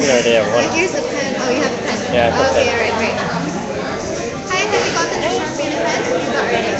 no idea what. Here's the pen. Oh, you have a pen. Yeah, I have a Okay, pen. alright, great. Hi, have you gotten a Sharpie and a pen? Not already.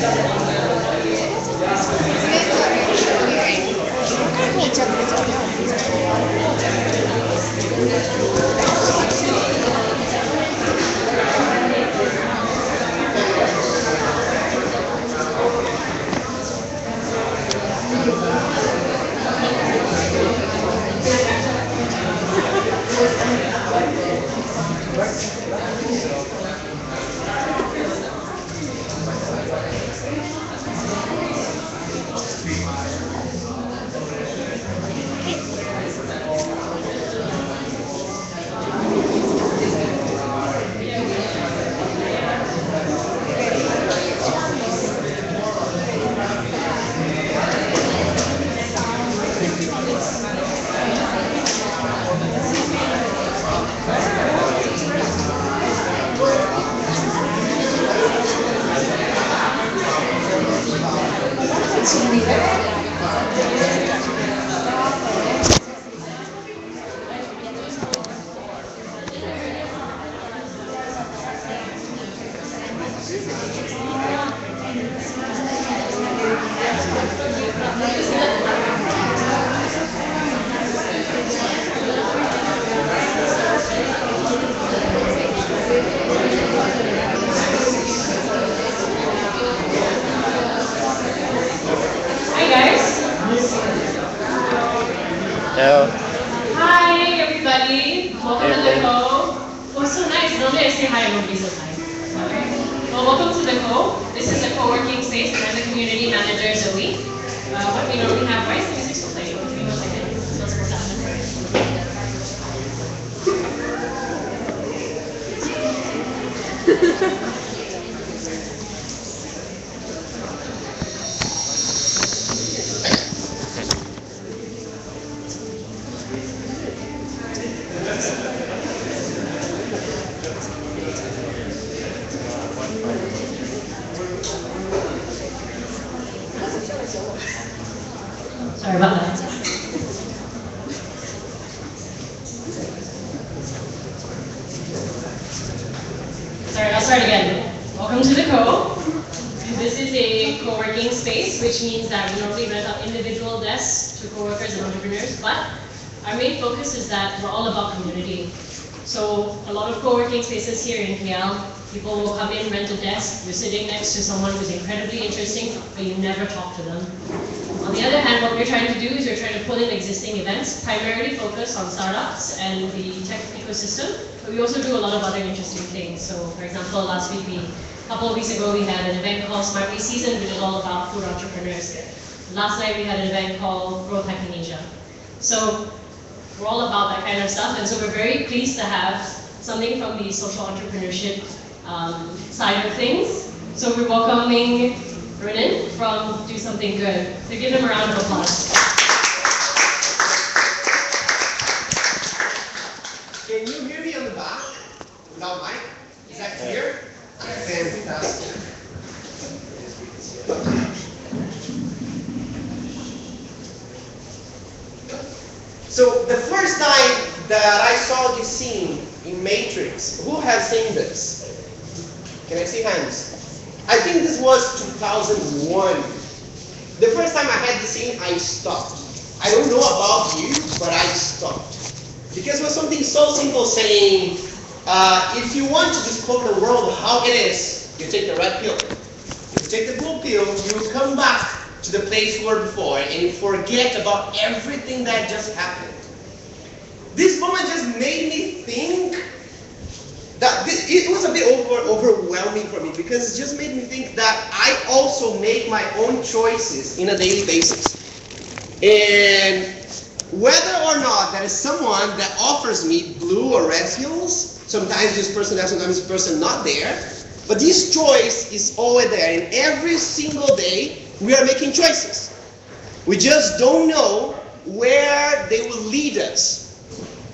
Hi guys. Hello. Hi everybody. Welcome to the Co. Oh, so nice. Normally I say hi and nobody says hi. Well, welcome to the Co. This is a co-working space and I'm the community manager Zoe. What we normally have, why is the music so playing? Give me 1 second. What's supposed to happen? Sorry about that. Sorry, I'll start again. Welcome to the Co. This is a co-working space, which means that we normally rent out individual desks to co-workers and entrepreneurs, but our main focus is that we're all about community. So a lot of co-working spaces here in KL, people will come in, rent a desk, you're sitting next to someone who's incredibly interesting, but you never talk to them. On the other hand, what we're trying to do is we're trying to pull in existing events, primarily focused on startups and the tech ecosystem, but we also do a lot of other interesting things. So for example, a couple of weeks ago, we had an event called Smart Week Season, which is all about food entrepreneurs. Last night, we had an event called Growth Hacking Asia. So we're all about that kind of stuff, and so we're very pleased to have something from the social entrepreneurship side of things. So we're welcoming Renan from Do Something Good. So give him a round of applause. Can you hear me on the back without mic? Is that clear? Fantastic. So the first time that I saw this scene in Matrix, who has seen this? Can I see hands? I think this was 2001. The first time I had the scene, I stopped. I don't know about you, but I stopped. Because it was something so simple saying, if you want to discover the world how it is, you take the red pill. If you take the blue pill, you will come back to the place you were before and you forget about everything that just happened. This moment just made me think that it was a bit overwhelming for me, because it just made me think that I also make my own choices in a daily basis. And whether or not there is someone that offers me blue or red pills, sometimes this person there, sometimes this person not there, but this choice is always there, and every single day we are making choices. We just don't know where they will lead us.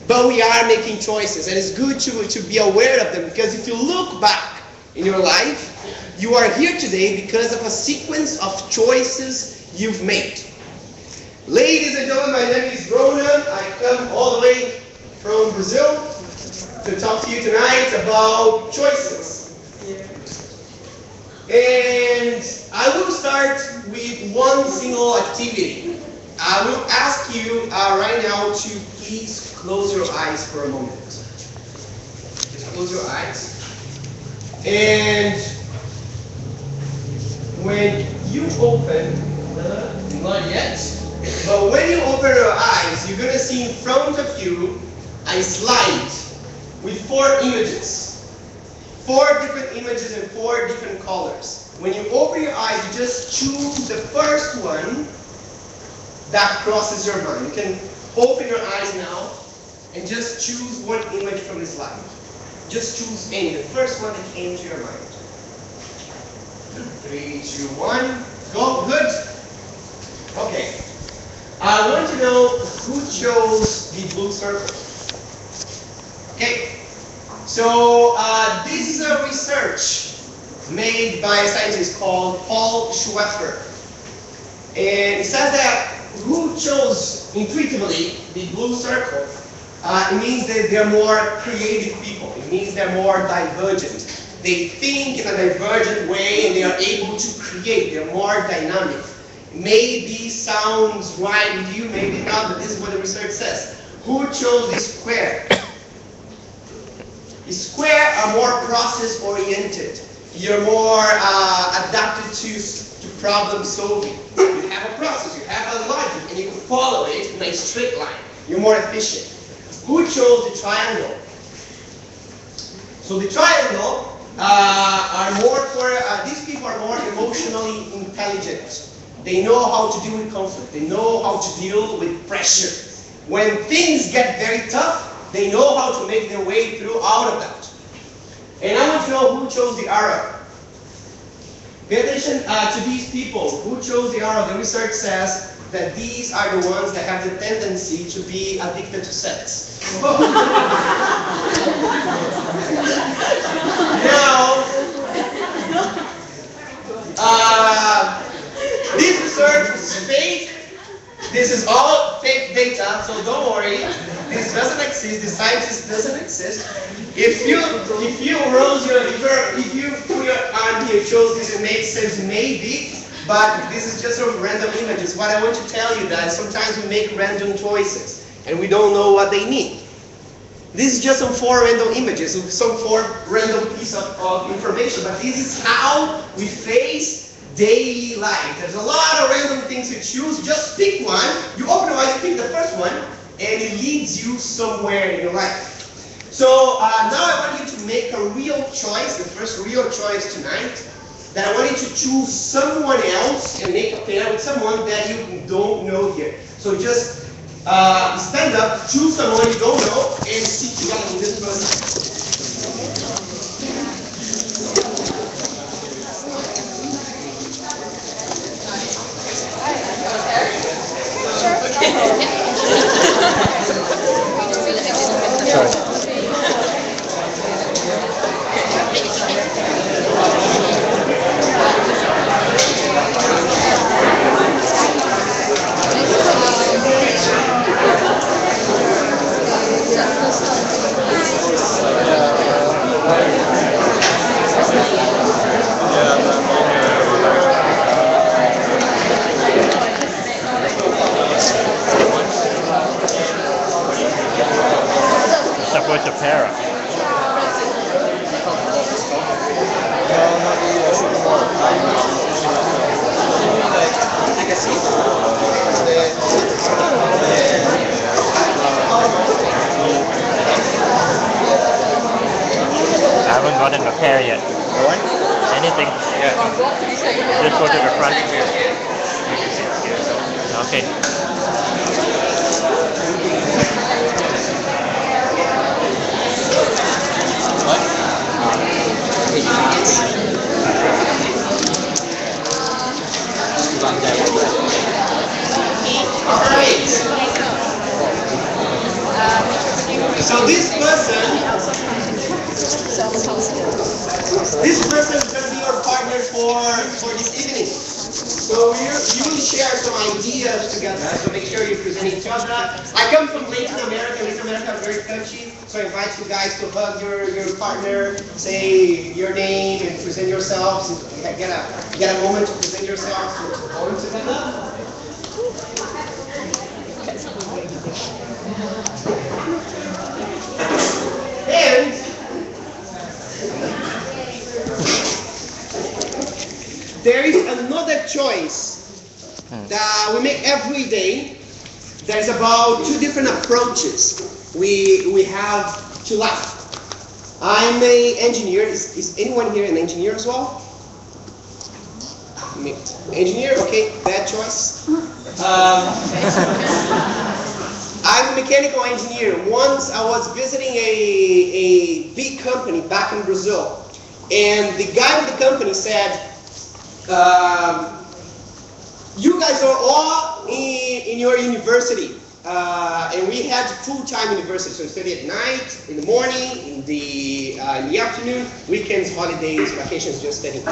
But we are making choices, and it's good to be aware of them, because if you look back in your life, you are here today because of a sequence of choices you've made. Ladies and gentlemen, my name is Ronan. I come all the way from Brazil to talk to you tonight about choices. And I will start with one single activity. I will ask you right now to please close your eyes for a moment. Just close your eyes. And when you open, not yet, but when you open your eyes, you're going to see in front of you a slide with 4 images. 4 different images in 4 different colors. When you open your eyes, you just choose the first one that crosses your mind. You can open your eyes now and just choose one image from the slide. Just choose any, the first one that came to your mind. 3, 2, 1, go, good. Okay. I want to know who chose the blue circle. Okay. So this is a research made by a scientist called Paul Schweffer. And it says that who chose intuitively the blue circle, it means that they're more creative people. It means they're more divergent. They think in a divergent way and they are able to create. They're more dynamic. Maybe sounds right with you, maybe not, but this is what the research says. Who chose the square? The square are more process-oriented. You're more adapted to problem solving. You have a process, you have a logic, and you can follow it in a straight line. You're more efficient. Who chose the triangle? So the triangle are more for, these people are more emotionally intelligent. They know how to deal with conflict. They know how to deal with pressure. When things get very tough, they know how to make their way through out of that. And I want to know who chose the arrow. Pay attention to these people. Who chose the arrow? The research says that these are the ones that have the tendency to be addicted to sex. Now, this research is fake. This is all fake data, so don't worry. This doesn't exist. The scientist doesn't exist. If you put your arm here, chose this, it makes sense maybe, but this is just some random images. What I want to tell you that sometimes we make random choices and we don't know what they mean. This is just some 4 random images, some 4 random piece of information, but this is how we face daily life. There's a lot of random things to choose. Just pick one. You open your eyes, you pick the first one, and it leads you somewhere in your life. So now I want you to make a real choice, the first real choice tonight, that I want you to choose someone else and make a pair with someone that you don't know here. So just stand up, choose someone you don't know, and sit together with this person. With the para. I haven't gotten the pair yet. Anything? Yeah. Just go to the front. Okay. Alright. So this person is going to be your partner for this evening. So you will share some ideas together. So make sure you present each other. I come from Latin America. Latin America is very touchy. So I invite you guys to hug your partner, say your name, and present yourselves. Get a moment to present yourselves. All together. And there is another choice that we make every day. There's about two different approaches we have to life. I'm an engineer. Is anyone here an engineer as well? Engineer, okay, bad choice. I'm a mechanical engineer. Once I was visiting a big company back in Brazil, and the guy with the company said, you guys are all in your university, and we had full-time university, so we study at night, in the morning, in the afternoon, weekends, holidays, vacations, just studying.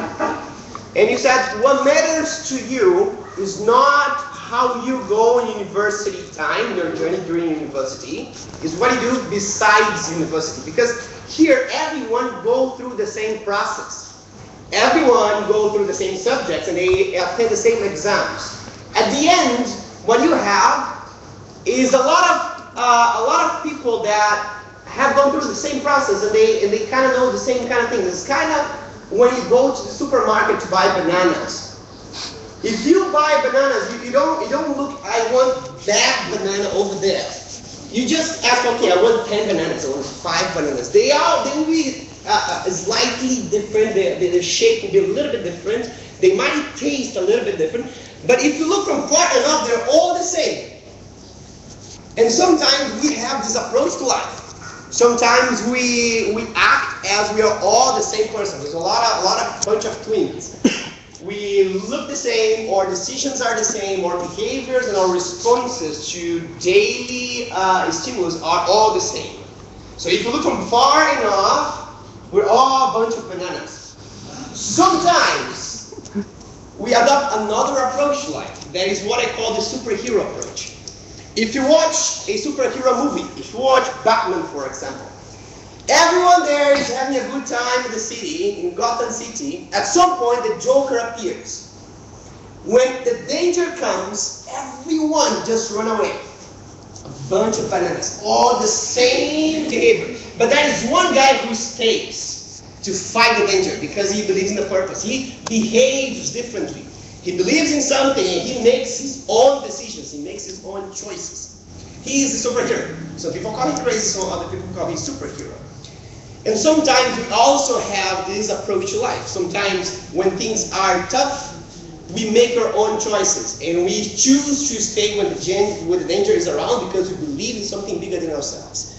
And he said, what matters to you is not how you go in university time, your journey during university, is what you do besides university. Because here, everyone go through the same process. Everyone go through the same subjects and they attend the same exams. At the end, what you have is a lot of people that have gone through the same process and they kind of know the same kind of things. It's kind of when you go to the supermarket to buy bananas. If you buy bananas, you don't look, I want that banana over there. You just ask, okay, I want 10 bananas, I want 5 bananas. They will be slightly different, the shape will be a little bit different, they might taste a little bit different, but if you look from far enough, they're all the same. And sometimes we have this approach to life. Sometimes we act as we are all the same person. There's a bunch of twins. We look the same, our decisions are the same, our behaviors and our responses to daily stimulus are all the same. So if you look from far enough, we're all a bunch of bananas. Sometimes we adopt another approach to life. That is what I call the superhero approach. If you watch a superhero movie, if you watch Batman, for example, everyone there is having a good time in the city, in Gotham City. At some point, the Joker appears. When the danger comes, everyone just run away. A bunch of bananas, all the same behavior. But there is one guy who stays to fight the danger because he believes in the purpose. He behaves differently. He believes in something and he makes his own decisions. He makes his own choices. He is a superhero. Some people call him crazy, some other people call him superhero. And sometimes we also have this approach to life. Sometimes when things are tough, we make our own choices. And we choose to stay when the danger is around because we believe in something bigger than ourselves.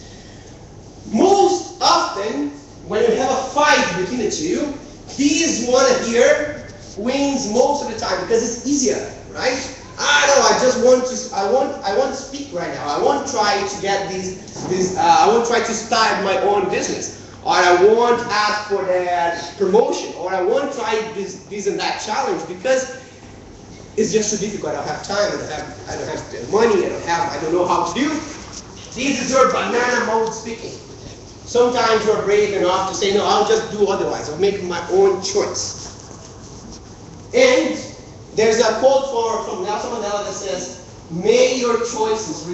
Most often, when you have a fight between the two, this one here wins most of the time because it's easier, right? I want to speak right now. I want to try to get I want to try to start my own business. Or I want to ask for that promotion. Or I want to try this and that challenge because it's just too difficult. I don't have time, I don't have money, I don't know how to do. This is your banana mode speaking. Sometimes you're brave enough to say, no, I'll just do otherwise. I'll make my own choice. And there's a quote from Nelson Mandela that says, may your choices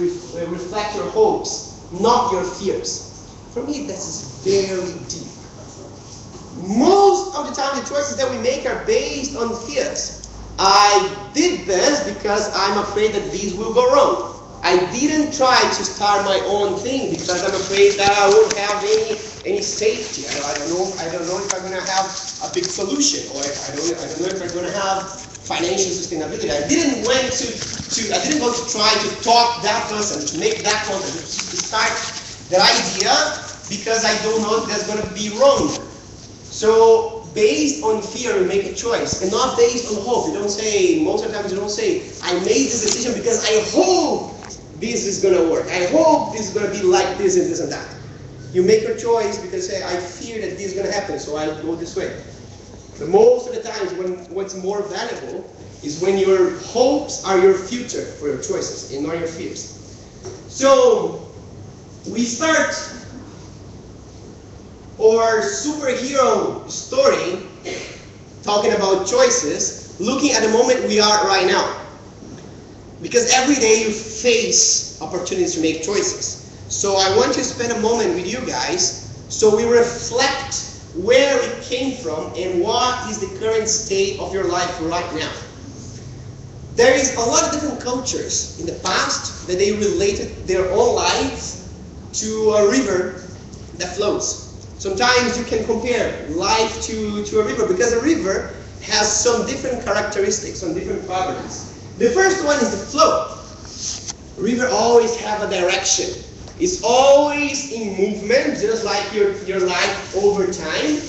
reflect your hopes, not your fears. For me, this is very deep. Most of the time, the choices that we make are based on fears. I did this because I'm afraid that these will go wrong. I didn't try to start my own thing because I'm afraid that I won't have any safety. I don't know if I'm going to have a big solution, or I don't know if I'm going to have financial sustainability. I didn't want to try to talk that person, to make that content, to start that idea because I don't know if that's going to be wrong. So based on fear, we make a choice, and not based on hope. You don't say, most of the time you don't say, I made this decision because I hope this is going to work. I hope this is going to be like this and this and that. You make your choice because you say, I fear that this is going to happen, so I'll go this way. But most of the times, what's more valuable is when your hopes are your future for your choices and not your fears. So we start our superhero story talking about choices, looking at the moment we are right now. Because every day you face opportunities to make choices. So I want to spend a moment with you guys so we reflect where it came from and what is the current state of your life right now. There is a lot of different cultures in the past that they related their own lives to a river that flows. Sometimes you can compare life to a river because a river has some different characteristics, some different properties. The first one is the flow. River always have a direction. It's always in movement, just like your life over time.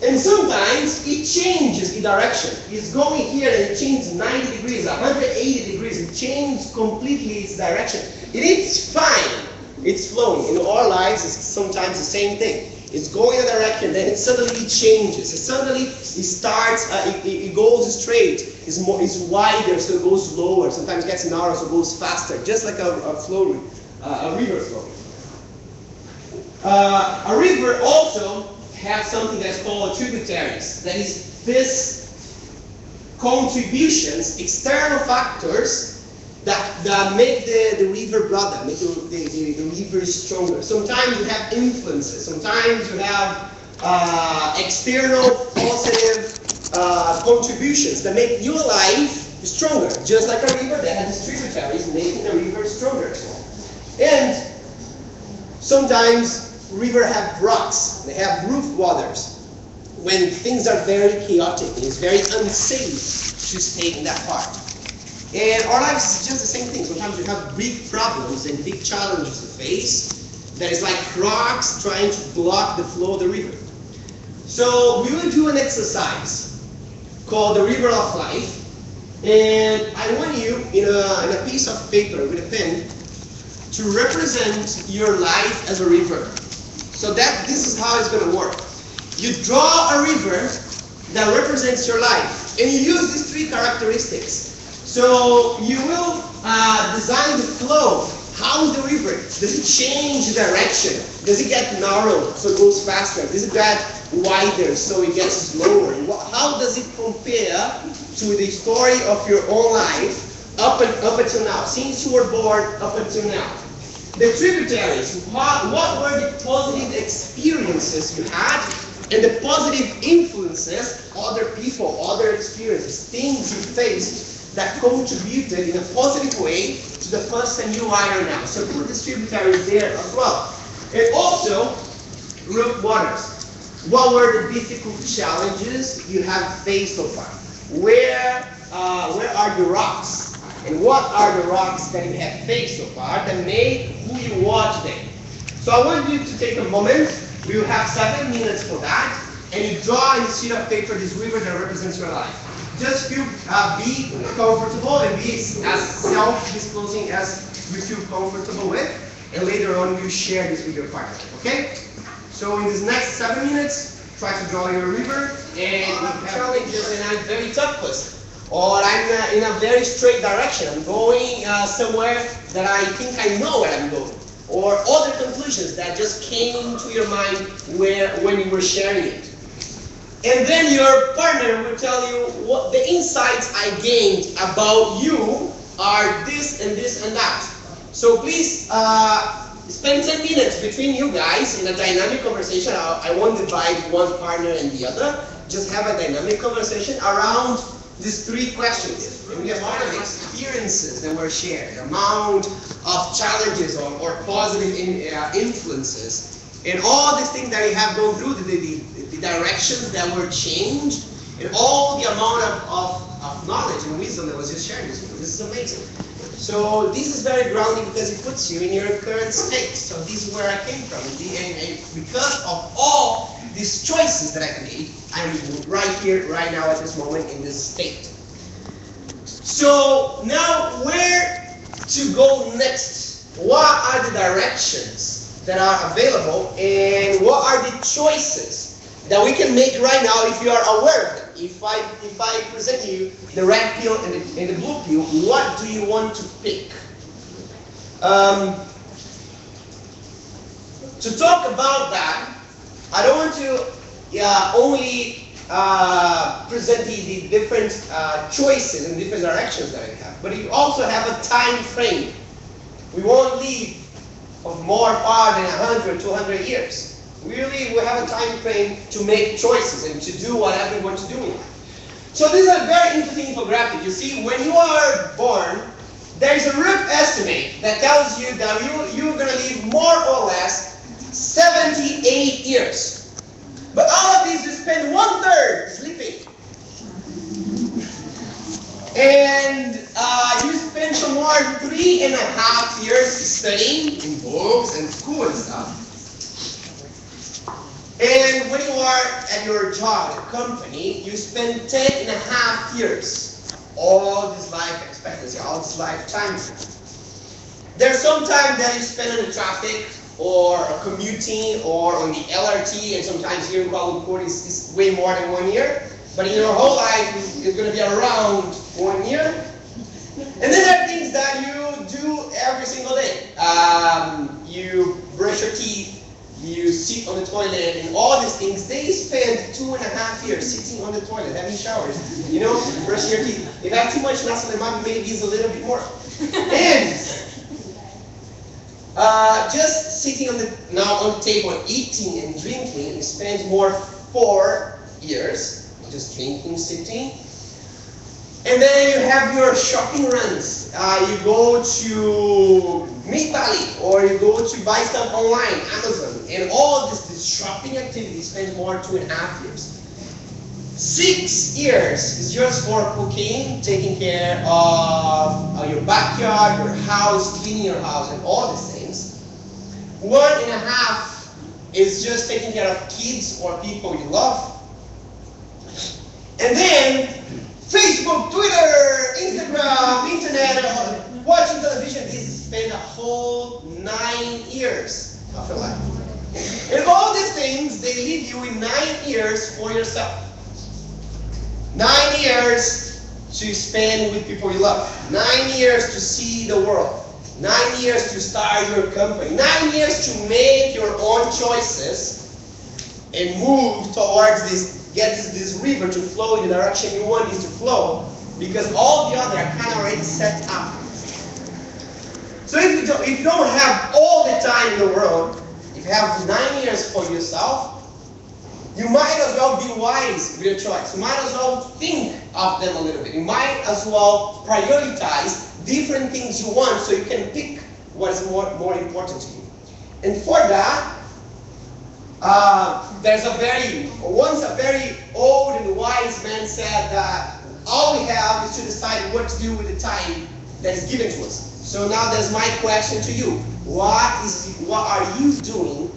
And sometimes it changes the direction. It's going here and it changes 90 degrees, 180 degrees. It changes completely its direction. And it's fine. It's flowing. In our lives, it's sometimes the same thing. It's going in a direction, then it suddenly changes. It starts, it goes straight. It's wider, so it goes lower. Sometimes it gets narrow, so it goes faster. Just like a river flow. A river also has something that's called tributaries. That is, this contributions, external factors that make the river broader, make the river stronger. Sometimes you have influences. Sometimes you have external positive contributions that make your life stronger. Just like a river that has tributaries, making the river stronger. And sometimes rivers have rocks. They have roof waters. When things are very chaotic, it's very unsafe to stay in that part. And our life is just the same thing. Sometimes we have big problems and big challenges to face. That is like rocks trying to block the flow of the river. So we will do an exercise called the River of Life. And I want you, in a piece of paper with a pen, to represent your life as a river. So this is how it's going to work. You draw a river that represents your life. And you use these three characteristics. So you will design the flow. How is the river? Does it change direction? Does it get narrow so it goes faster? Does it get wider so it gets slower? How does it compare to the story of your own life up until now? Since you were born up until now. The tributaries, what were the positive experiences you had and the positive influences, other people, other experiences, things you faced that contributed in a positive way to the person you are now. So put the tributaries there as well. And also, roof waters. What were the difficult challenges you have faced so far? Where are the rocks? And what are the rocks that you have faced so far that made who you are today? So I want you to take a moment. We will have 7 minutes for that. And you draw on a sheet of paper this river that represents your life. Just be comfortable and be as self-disclosing as you feel comfortable with. And later on, you share this with your partner. Okay? So in these next 7 minutes, try to draw your river. And you have challenges, and I'm very tough person. Or I'm in a very straight direction. I'm going somewhere that I think I know where I'm going. Or other conclusions that just came to your mind when you were sharing it. And then your partner will tell you what the insights I gained about you are this and this and that. So please spend 10 minutes between you guys in a dynamic conversation. I won't divide one partner and the other. Just have a dynamic conversation around these three questions. And the amount of experiences that were shared, the amount of challenges or positive influences, and all these things that you have gone through, the directions that were changed, and all the amount of knowledge and wisdom that was just shared with you. This is amazing. So this is very grounding because it puts you in your current state. So this is where I came from. And because of all these choices that I made, I'm right here, right now at this moment in this state. So now where to go next? What are the directions that are available and what are the choices that we can make right now if you are aware of them? if I present you the red pill and the blue pill, what do you want to pick? To talk about that, I don't want to only present the different choices and different directions that we have, but you also have a time frame. We won't live of more far than 100, 200 years. We have a time frame to make choices and to do whatever we want to do in life. So this is a very interesting infographic. You see, when you are born, there is a rough estimate that tells you that you're going to live more or less 78 years. But all of these, you spend 1/3 sleeping. And you spend some more 3.5 years studying in books and school and stuff. And when you are at your job, at company, you spend 10.5 years. All this life expectancy, all this lifetime. There's some time that you spend in the traffic, or commuting, or on the LRT, and sometimes here in Kuala Lumpur is way more than 1 year. But in your whole life, it's going to be around 1 year. And then there are things that you do every single day. You brush your teeth, you sit on the toilet, and all these things, they spend 2.5 years sitting on the toilet, having showers, you know, brushing your teeth. If I have too much nasa lemak, maybe it's a little bit more. And just sitting on the table, eating and drinking, spends more 4 years. Just drinking, sitting. And then you have your shopping runs. You go to Meat Valley, or you go to buy stuff online, Amazon, and all this shopping activity spends more 2.5 years. 6 years is just for cooking, taking care of your backyard, your house, cleaning your house, and all these things. 1.5 is just taking care of kids or people you love. And then Facebook, Twitter, Instagram, internet, watching television, this spend a whole 9 years of your life. And all these things, they leave you in 9 years for yourself. 9 years to spend with people you love. 9 years to see the world. 9 years to start your company. 9 years to make your own choices and move towards get this river to flow in the direction you want it to flow, because all the other are kind of already set up. So if you don't have all the time in the world, if you have 9 years for yourself, you might as well be wise with your choice. You might as well think of them a little bit. You might as well prioritize different things you want so you can pick what is more important to you. And for that, once a very old and wise man said that all we have is to decide what to do with the time that is given to us. So now there's my question to you. What are you doing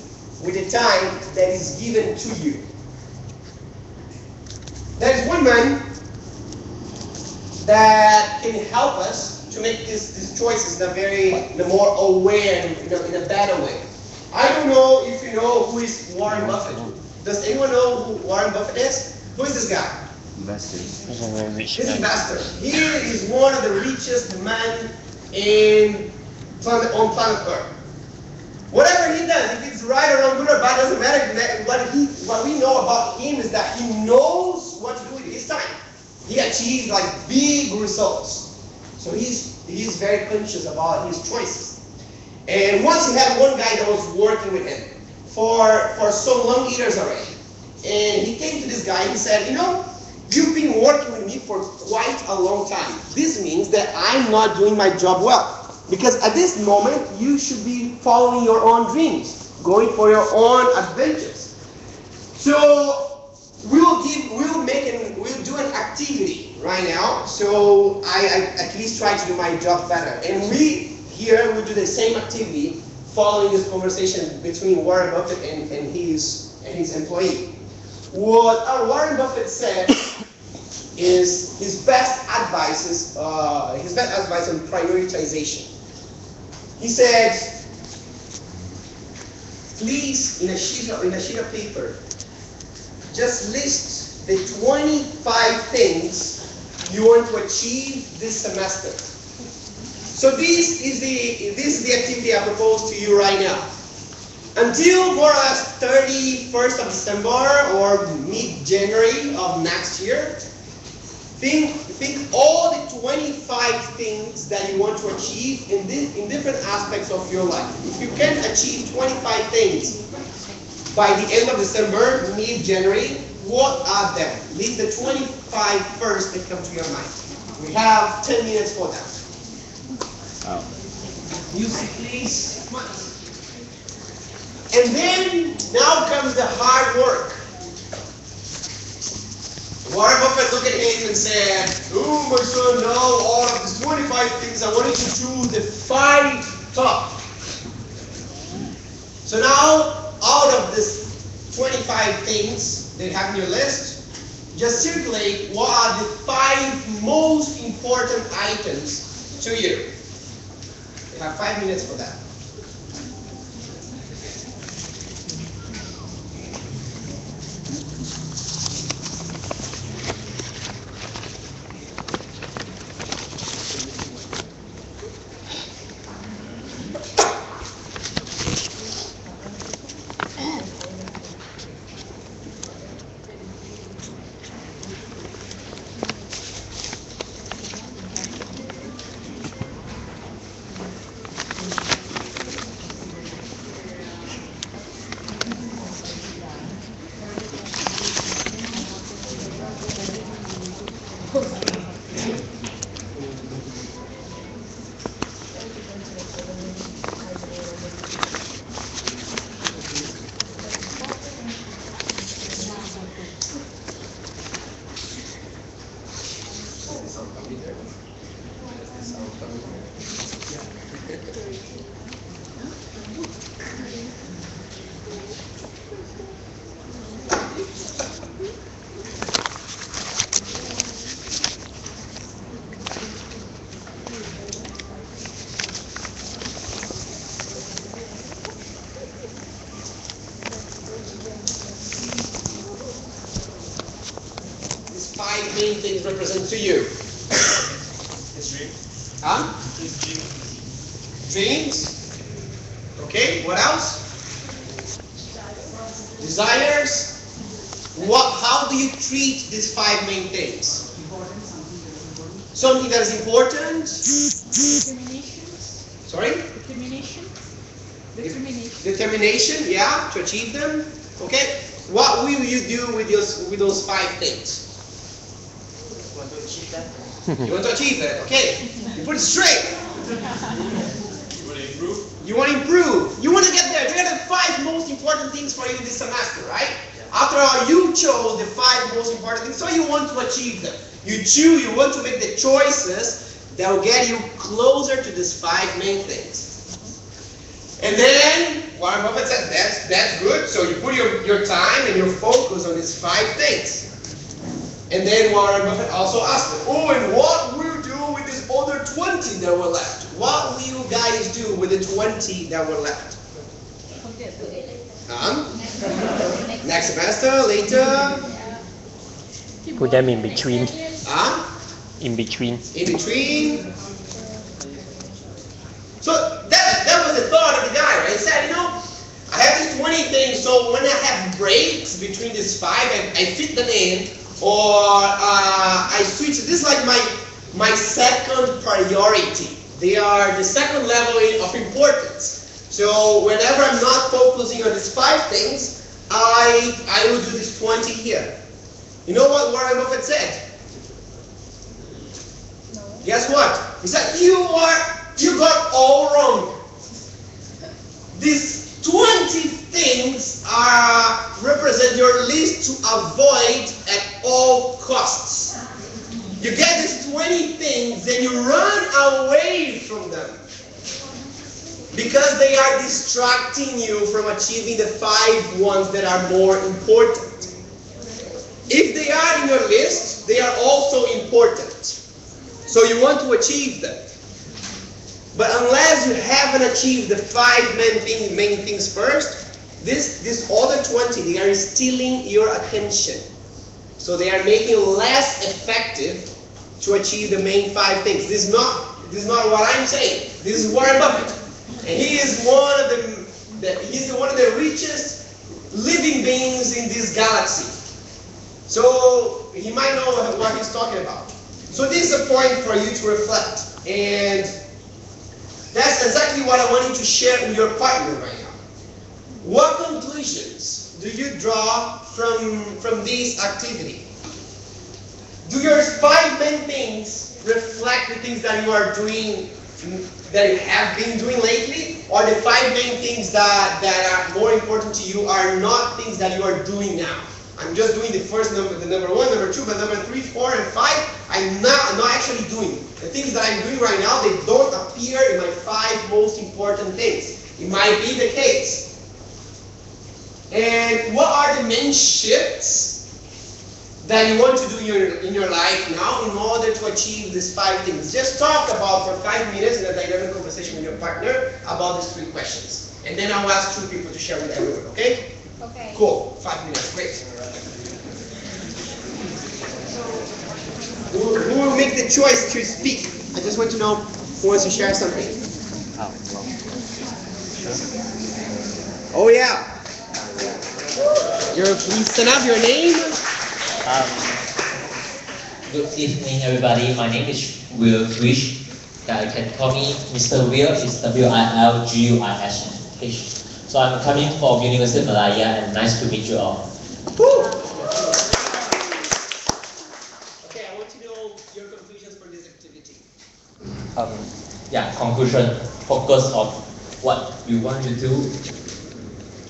with the time that is given to you? There is one man that can help us to make these choices in a more aware, in a better way. I don't know if you know who is Warren Buffett. Does anyone know who Warren Buffett is? Who is this guy? Investor. He's a very rich He's an guy. investor. He is one of the richest men on planet Earth. Whatever he does, if it's right or wrong, good or bad, doesn't matter. What we know about him is that he knows what to do with his time. He achieved like big results. So he's very conscious about his choices. And once he had one guy that was working with him for so long years already. And he came to this guy and he said, you know, you've been working with me for quite a long time. This means that I'm not doing my job well. Because at this moment, you should be following your own dreams, going for your own adventures. So we'll do an activity right now. So I at least try to do my job better. And we do the same activity following this conversation between Warren Buffett and his employee. What Warren Buffett said is his best advice on prioritization. He said, please, in a sheet of paper, just list the 25 things you want to achieve this semester. So this is the activity I propose to you right now. Until more or less 31st of December or mid-January of next year, think all the 25 things that you want to achieve in different aspects of your life. If you can achieve 25 things by the end of December, mid-January, what are them? List the 25 first that come to your mind. We have 10 minutes for that. Oh. Music, please. And then, now comes the hard work. Warren Buffett looked at him and said, "Oh, my son, now out of these 25 things, I want you to choose the 5 top." So now, out of these 25 things that you have in your list, just circulate what are the 5 most important items to you. You have 5 minutes for that. Main things represent to you? His dream. Huh? His dream. Dreams. Okay, what else? Desires. How do you treat these 5 main things? Something that is important. Determination. Sorry? Determination. Determination. Determination, yeah, to achieve them. Okay. What will you do with those 5 things? Want to achieve that? You want to achieve it, okay. You put it straight. You want to improve? You want to improve. You want to get there. They're the 5 most important things for you this semester, right? After all, you chose the 5 most important things, so you want to achieve them. You want to make the choices that will get you closer to these 5 main things. And then, Warren Buffett said, that's good. So you put your time and your focus on these 5 things. And then Warren Buffett also asked them, oh, and what will you do with these other 20 that were left? What will you guys do with the 20 that were left? Next semester, later? Put them in between. In between. In between? So that was the thought of the guy, right? He said, I have these 20 things, so when I have breaks between these 5, I fit them in, or I switch. This is like my second priority. They are the second level of importance. So whenever I'm not focusing on these 5 things, I will do this 20 here. You know what Warren Buffett said? No. Guess what? He said, you got all wrong. These 20 things represent your list to avoid at all costs. You get these 20 things and you run away from them because they are distracting you from achieving the 5 ones that are more important. If they are in your list, they are also important. So you want to achieve them. But unless you haven't achieved the 5 main things first, this other 20, they are stealing your attention. So they are making less effective to achieve the main 5 things. This is not what I'm saying. This is Warren Buffett, and he is one of he's one of the richest living beings in this galaxy. So he might know what he's talking about. So this is a point for you to reflect, and that's exactly what I want you to share with your partner right now. What conclusions do you draw from this activity? Do your 5 main things reflect the things that you are doing, that you have been doing lately, or the 5 main things that are more important to you are not things that you are doing now? I'm just doing the first number, the number 1, number 2, but number 3, 4, and 5, I'm not actually doing. The things that I'm doing right now, they don't appear in my 5 most important things. It might be the case. And what are the main shifts that you want to do in your life now in order to achieve these 5 things? Just talk about for 5 minutes in a dynamic conversation with your partner about these 3 questions. And then I'll ask 2 people to share with everyone, okay? Okay. Cool. 5 minutes. Great. Who will make the choice to speak? I just want to know who wants to share something. Oh yeah. Please stand up. Your name? Good evening, everybody. My name is Will Wish. You can call me Mr. Will. It's Wilguish. So I'm coming from University of Malaya, and nice to meet you all. Woo. Okay, I want to know your conclusions for this activity. Conclusion. Focus on what you want to do.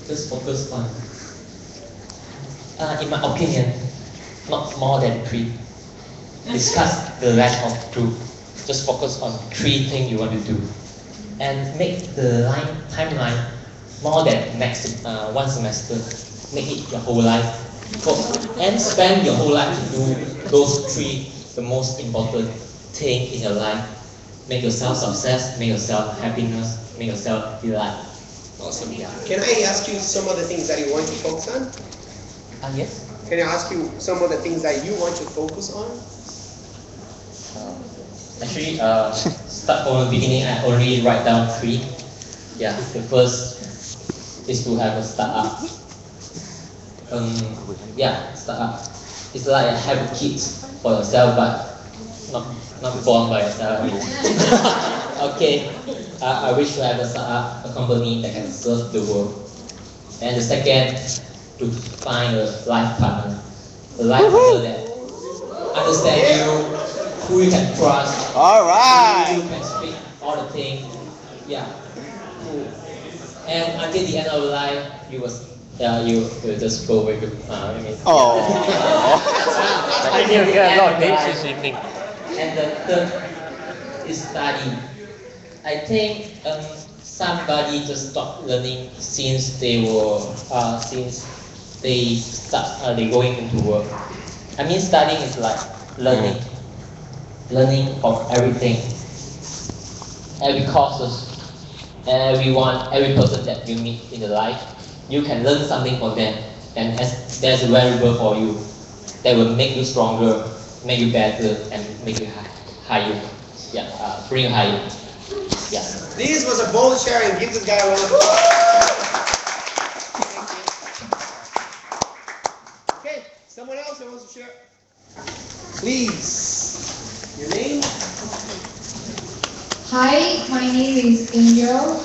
Just focus on. In my opinion, not more than 3. Discuss the rest of 2. Just focus on 3 things you want to do, and make the timeline more than next 1 semester. Make it your whole life, and spend your whole life to do those 3 the most important thing in your life. Make yourself success, make yourself happiness, make yourself delight. Awesome. Can I ask you some of the things that you want to focus on? Yes. Can I ask you some of the things that you want to focus on? Actually, start from the beginning, I only write down 3. The first is to have a startup. Startup. It's like have kids for yourself, but not born by yourself. Okay. I wish to have a startup, a company that can serve the world. And the second, to find a life partner. A life partner that understand you, who you can trust. All right. Who you can speak all the things. And until the end of life, you will just go with your. I think we got a lot of dates this evening. And the third is study. I think somebody just stopped learning since they going into work. I mean, studying is like learning from everything, every courses, every person that you meet in the life. You can learn something from them, and there's a valuable for you that will make you stronger, make you better, and make you higher. Bring you higher. This was a bold sharing. Give this guy a round of applause. Okay, someone else that wants to share? Please. Your name? Hi, my name is Angel.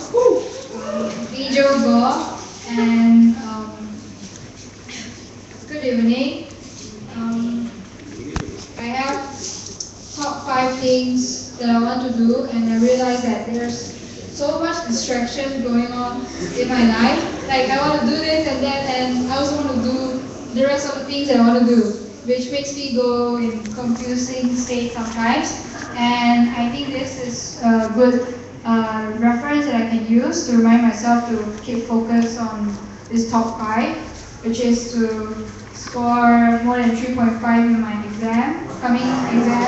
Angel Go, and good evening. I have top 5 things that I want to do, and I realize that there's so much distraction going on in my life. Like I want to do this and that, and I also want to do the rest of the things that I want to do, which makes me go in confusing state sometimes. And I think this is a good reference that I can use to remind myself to keep focused on this top 5, which is to score more than 3.5 in my coming exam.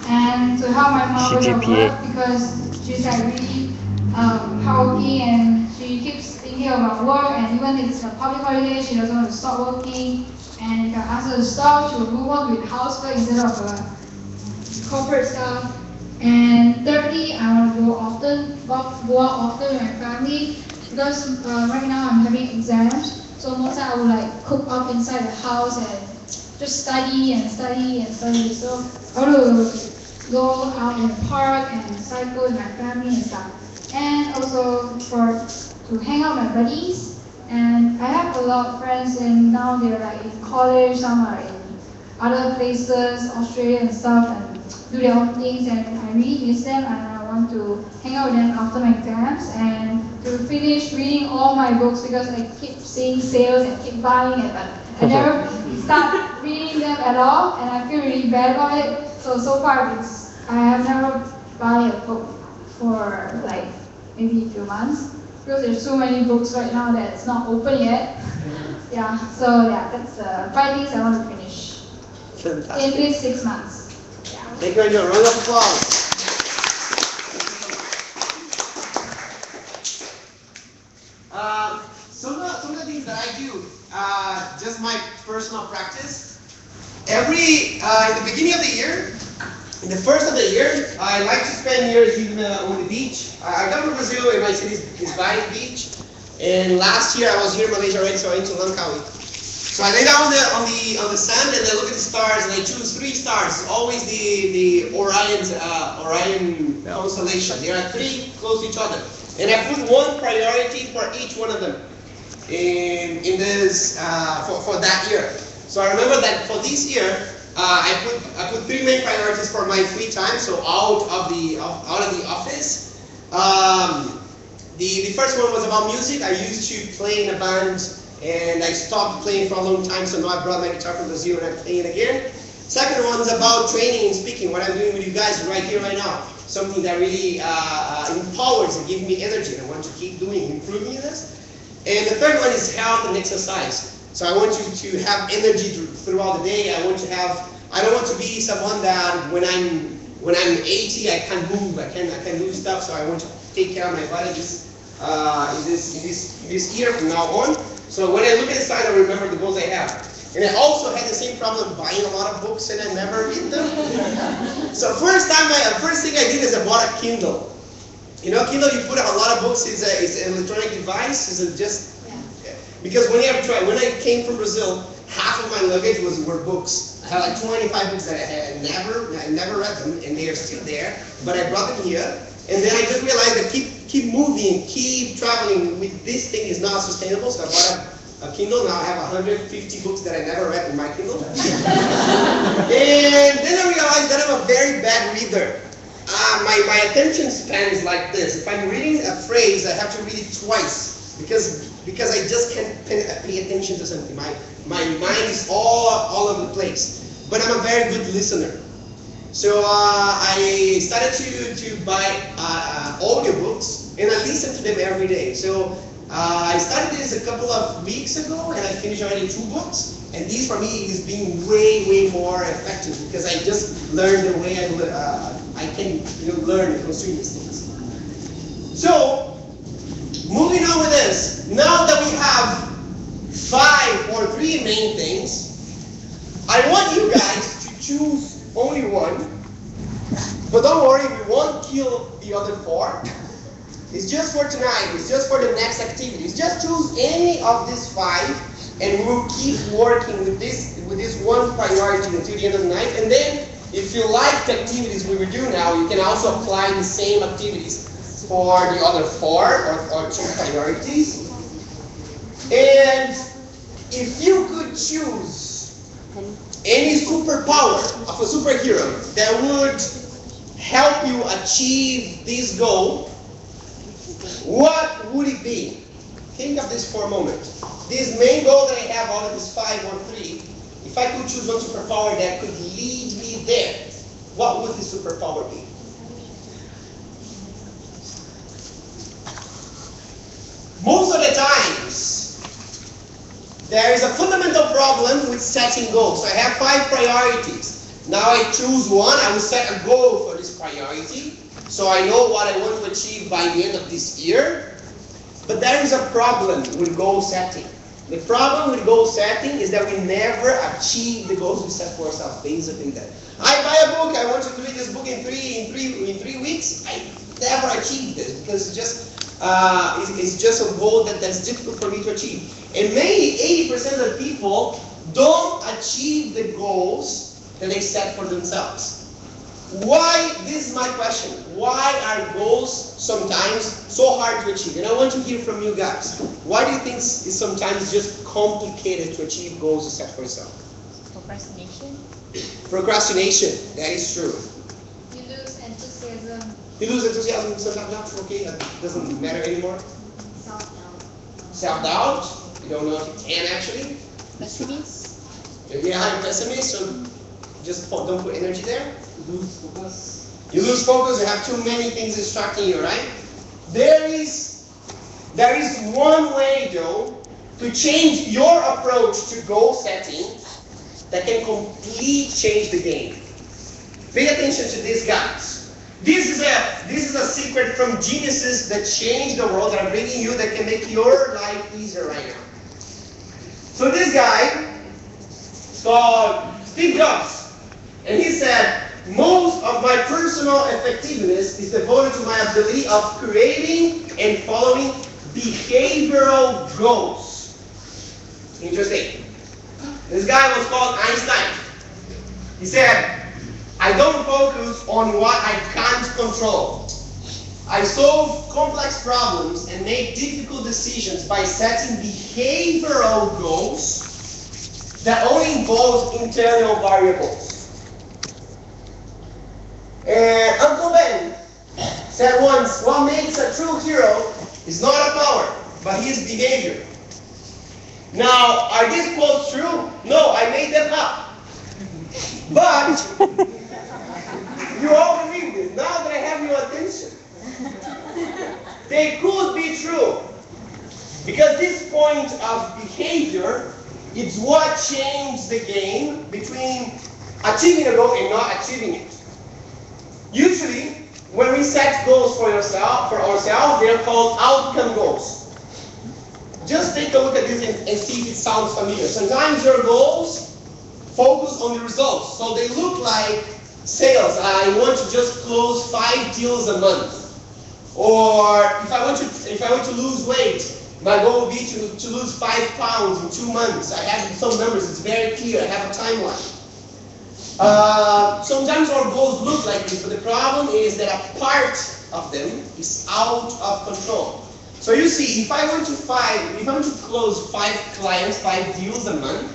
And to help my mom with her work, because she's like really hardworking, and she keeps thinking about work, and even if it's a public holiday, she doesn't want to stop working. And if I ask her to stop, she will move on with housework instead of corporate stuff. And thirdly, I want to go out often with my family because right now I'm having exams. So most time I would like cook up inside the house and just study and study and study. So I want to go out in the park and cycle with my family and stuff. And also to hang out with my buddies. And I have a lot of friends, and now they're like in college, some are in other places, Australia and stuff, and do their own things. And I really miss them, and I want to hang out with them after my exams and to finish reading all my books because I keep seeing sales and keep buying it, but I never start reading them at all, and I feel really bad about it. So far, I have never buy a book for like maybe a few months. Because there's so many books right now that it's not open yet. Yeah, so yeah, that's 5 things I want to finish. Fantastic. In these 6 months. Yeah. Thank you, Angel. Round of applause. Some of the things that I do, just my personal practice. In the beginning of the year, in the first of the year, I like to spend years on the beach. I come from Brazil, and my city is Bali Beach. And last year I was here in Malaysia already, so I went to Langkawi. So I lay down on the sand and I look at the stars, and I choose 3 stars. Always the Orion constellation. There are 3 close to each other, and I put one priority for each one of them in this for that year. So I remember that for this year. I put 3 main priorities for my free time. So out of the office, the first one was about music. I used to play in a band, and I stopped playing for a long time. So now I brought my guitar from Brazil and I'm playing again. Second one is about training and speaking. What I'm doing with you guys right here, right now. Something that really empowers and gives me energy. I want to keep doing, improving this. And the third one is health and exercise. So I want you to have energy throughout the day. I don't want to be someone that when I'm 80 I can't move. I can't do stuff. So I want to take care of my body in this year from now on. So when I look at the side, I remember the goals I have. And I also had the same problem buying a lot of books and I never read them. So first thing I did is I bought a Kindle. You know, Kindle, you put a lot of books. It's an electronic device. Because when I came from Brazil, half of my luggage were books. I had like 25 books that I never read them, and they are still there. But I brought them here, and then I just realized that keep moving, keep traveling with this thing is not sustainable. So I bought a Kindle. Now I have 150 books that I never read in my Kindle. And then I realized that I'm a very bad reader. My attention span is like this. If I'm reading a phrase, I have to read it twice because I just can't pay attention to something. My mind is all over the place. But I'm a very good listener. So I started to buy audiobooks, and I listen to them every day. So I started this a couple of weeks ago, and I finished already 2 books. And this for me is being way more effective because I just learned the way I can learn and consume these things. So moving on with this, now that we have 5 or 3 main things, I want you guys to choose only one. But don't worry, we won't kill the other 4. It's just for tonight. It's just for the next activities. Just choose any of these 5, and we'll keep working with this one priority until the end of the night. And then, if you like the activities we will do now, you can also apply the same activities for the other 4 or 2 priorities. And if you could choose any superpower of a superhero that would help you achieve this goal, what would it be? Think of this for a moment. This main goal that I have, all of this 5 or 3, if I could choose one superpower that could lead me there, what would this superpower be? Most of the times, there is a fundamental problem with setting goals. So I have 5 priorities. Now I choose one, I will set a goal for this priority. So I know what I want to achieve by the end of this year. But there is a problem with goal setting. The problem with goal setting is that we never achieve the goals we set for ourselves. Basically, that I buy a book, I want to read this book in three weeks. I never achieve this because it's just a goal that's difficult for me to achieve. And maybe 80% of people don't achieve the goals that they set for themselves. Why? This is my question. Why are goals sometimes so hard to achieve? And I want to hear from you guys. Why do you think it's sometimes just complicated to achieve goals you set for yourself? Procrastination. Procrastination. That is true. You lose enthusiasm. You lose enthusiasm sometimes. Okay, that doesn't matter anymore. Self-doubt. Self-doubt. You don't know if you can actually. Pessimist. Yeah, I'm a pessimist, so just don't put energy there. Lose focus. You lose focus, you have too many things distracting you, right? There is one way, though, to change your approach to goal setting that can completely change the game. Pay attention to these guys. This is a secret from geniuses that change the world, that I'm bringing you, that can make your life easier right now. So this guy is called Steve Jobs, and he said, most of my personal effectiveness is devoted to my ability of creating and following behavioral goals. Interesting. This guy was called Einstein. He said, I don't focus on what I can't control. I solve complex problems and make difficult decisions by setting behavioral goals that only involve internal variables. And Uncle Ben said once, what makes a true hero is not a power, but his behavior. Now, are these quotes true? No, I made them up. But, you all believe this. Now that I have your attention, they could be true. Because this point of behavior is what changed the game between achieving a goal and not achieving it. Usually, when we set goals for ourselves, they're called outcome goals. Just take a look at this and see if it sounds familiar. Sometimes your goals focus on the results. So they look like sales. I want to just close 5 deals a month. Or if I want to lose weight, my goal would be to lose 5 pounds in 2 months. I have some numbers, it's very clear, I have a timeline. Sometimes our goals look like this, but the problem is that a part of them is out of control. So you see, if I want to close 5 clients, 5 deals a month,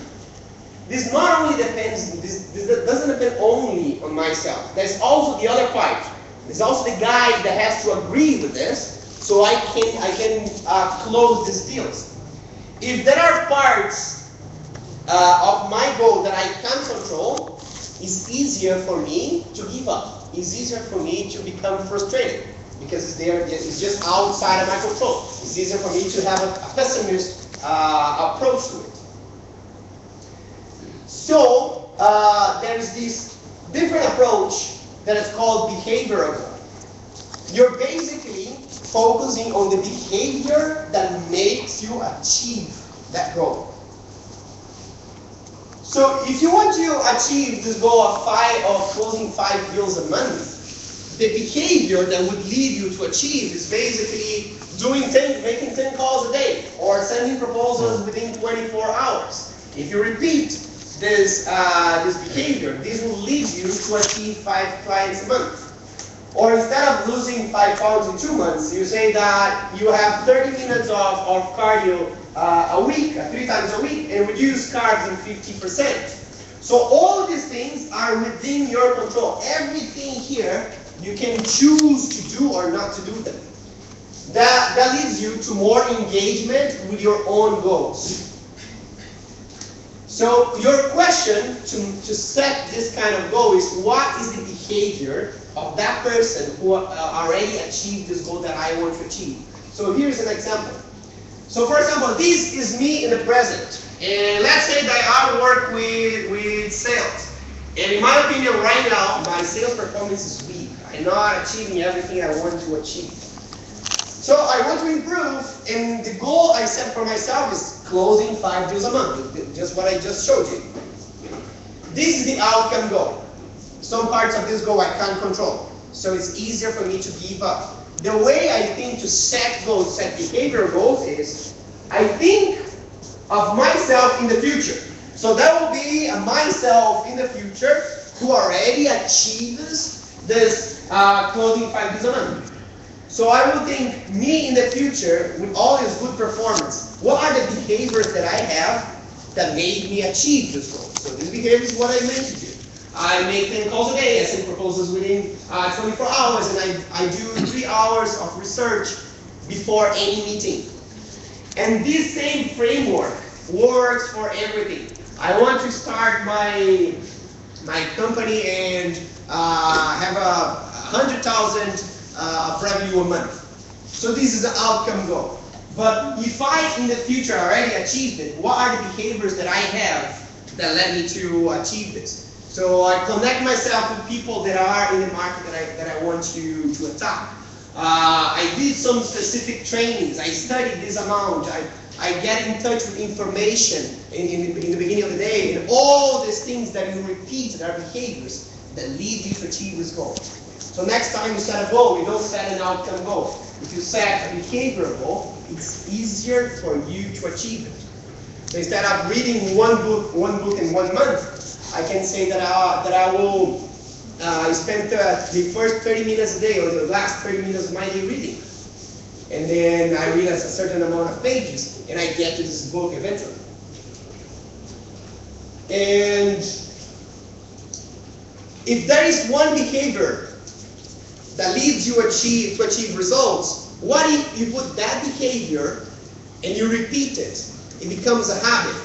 this not only depends, this doesn't depend only on myself. There's also the other part. There's also the guy that has to agree with this, so I can close these deals. If there are parts of my goal that I can't control, it's easier for me to give up. It's easier for me to become frustrated because it's just outside of my control. It's easier for me to have a pessimist approach to it. So there's this different approach that is called behavioral goal. You're basically focusing on the behavior that makes you achieve that goal. So if you want to achieve this goal of closing 5 deals a month, the behavior that would lead you to achieve is basically making 10 calls a day or sending proposals within 24 hours. If you repeat this behavior, this will lead you to achieve 5 clients a month. Or instead of losing 5 pounds in 2 months, you say that you have 30 minutes of cardio a week, 3 times a week, and reduce carbs in 50%. So all of these things are within your control. Everything here, you can choose to do or not to do them. That leads you to more engagement with your own goals. So your question to set this kind of goal is, what is the behavior of that person who already achieved this goal that I want to achieve? So here's an example. So for example, this is me in the present. And let's say that I work with sales. And in my opinion right now, my sales performance is weak. I'm not achieving everything I want to achieve. So I want to improve, and the goal I set for myself is closing 5 deals a month, just what I just showed you. This is the outcome goal. Some parts of this goal I can't control, so it's easier for me to give up. The way I think to set goals, set behavioral goals is, I think of myself in the future. So that will be a myself in the future who already achieves this closing 5 deals a month. So I will think, me in the future, with all this good performance, what are the behaviors that I have that made me achieve this goal? So this behavior is what I meant to do. I make 10 calls a day, I send proposals within 24 hours, and I do 3 hours of research before any meeting. And this same framework works for everything. I want to start my company and have 100,000 of revenue a month. So this is the outcome goal. But if I, in the future, already achieved it, what are the behaviors that I have that led me to achieve this? So I connect myself with people that are in the market that I want to attack. I did some specific trainings. I studied this amount. I get in touch with information in the beginning of the day, and all these things that you repeat that are behaviors that lead you to achieve this goal. So next time you set a goal, you don't set an outcome goal. If you set a behavioral goal, it's easier for you to achieve it. So instead of reading one book in 1 month, I can say that I will spend the first 30 minutes a day or the last 30 minutes of my day reading. And then I read a certain amount of pages, and I get to this book eventually. And if there is one behavior that leads you to achieve results, what if you put that behavior and you repeat it? It becomes a habit.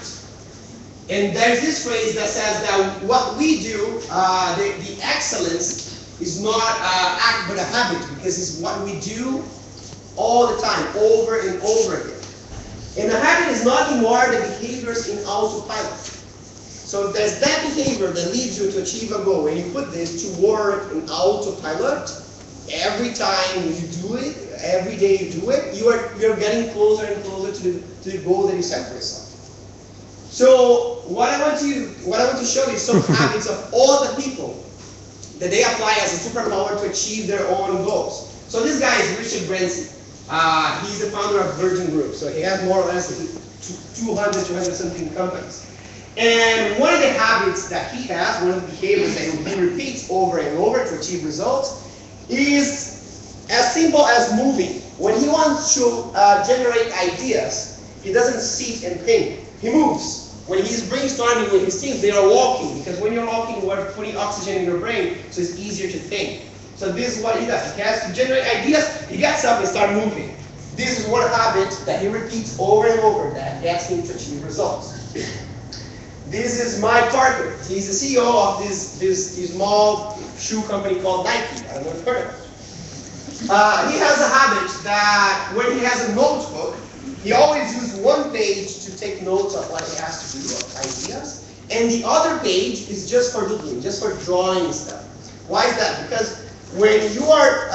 And there's this phrase that says that what we do, the excellence, is not an act but a habit, because it's what we do all the time, over and over again. And a habit is nothing more than behaviors in autopilot. So there's that behavior that leads you to achieve a goal. When you put this to work in autopilot, every time you do it, every day you do it, you're getting closer and closer to the goal that you set for yourself. So what I want to show you some habits of all the people that they apply as a superpower to achieve their own goals. So this guy is Richard Branson. He's the founder of Virgin Group. So he has more or less 200 something companies. And one of the habits that he has, one of the behaviors that he repeats over and over to achieve results, is as simple as moving. When he wants to generate ideas, he doesn't sit and think. He moves. When he's brainstorming with his team, they are walking, because when you're walking, you are putting oxygen in your brain, so it's easier to think. So this is what he does. He has to generate ideas, he gets up and starts moving. This is one habit that he repeats over and over that gets him to achieve results. This is my partner. He's the CEO of this small shoe company called Nike. I don't know if you've heard of it. He has a habit that when he has a notebook, he always uses one page to take notes of what he has to do, of ideas, and the other page is just for doodling, just for drawing stuff. Why is that? Because when you are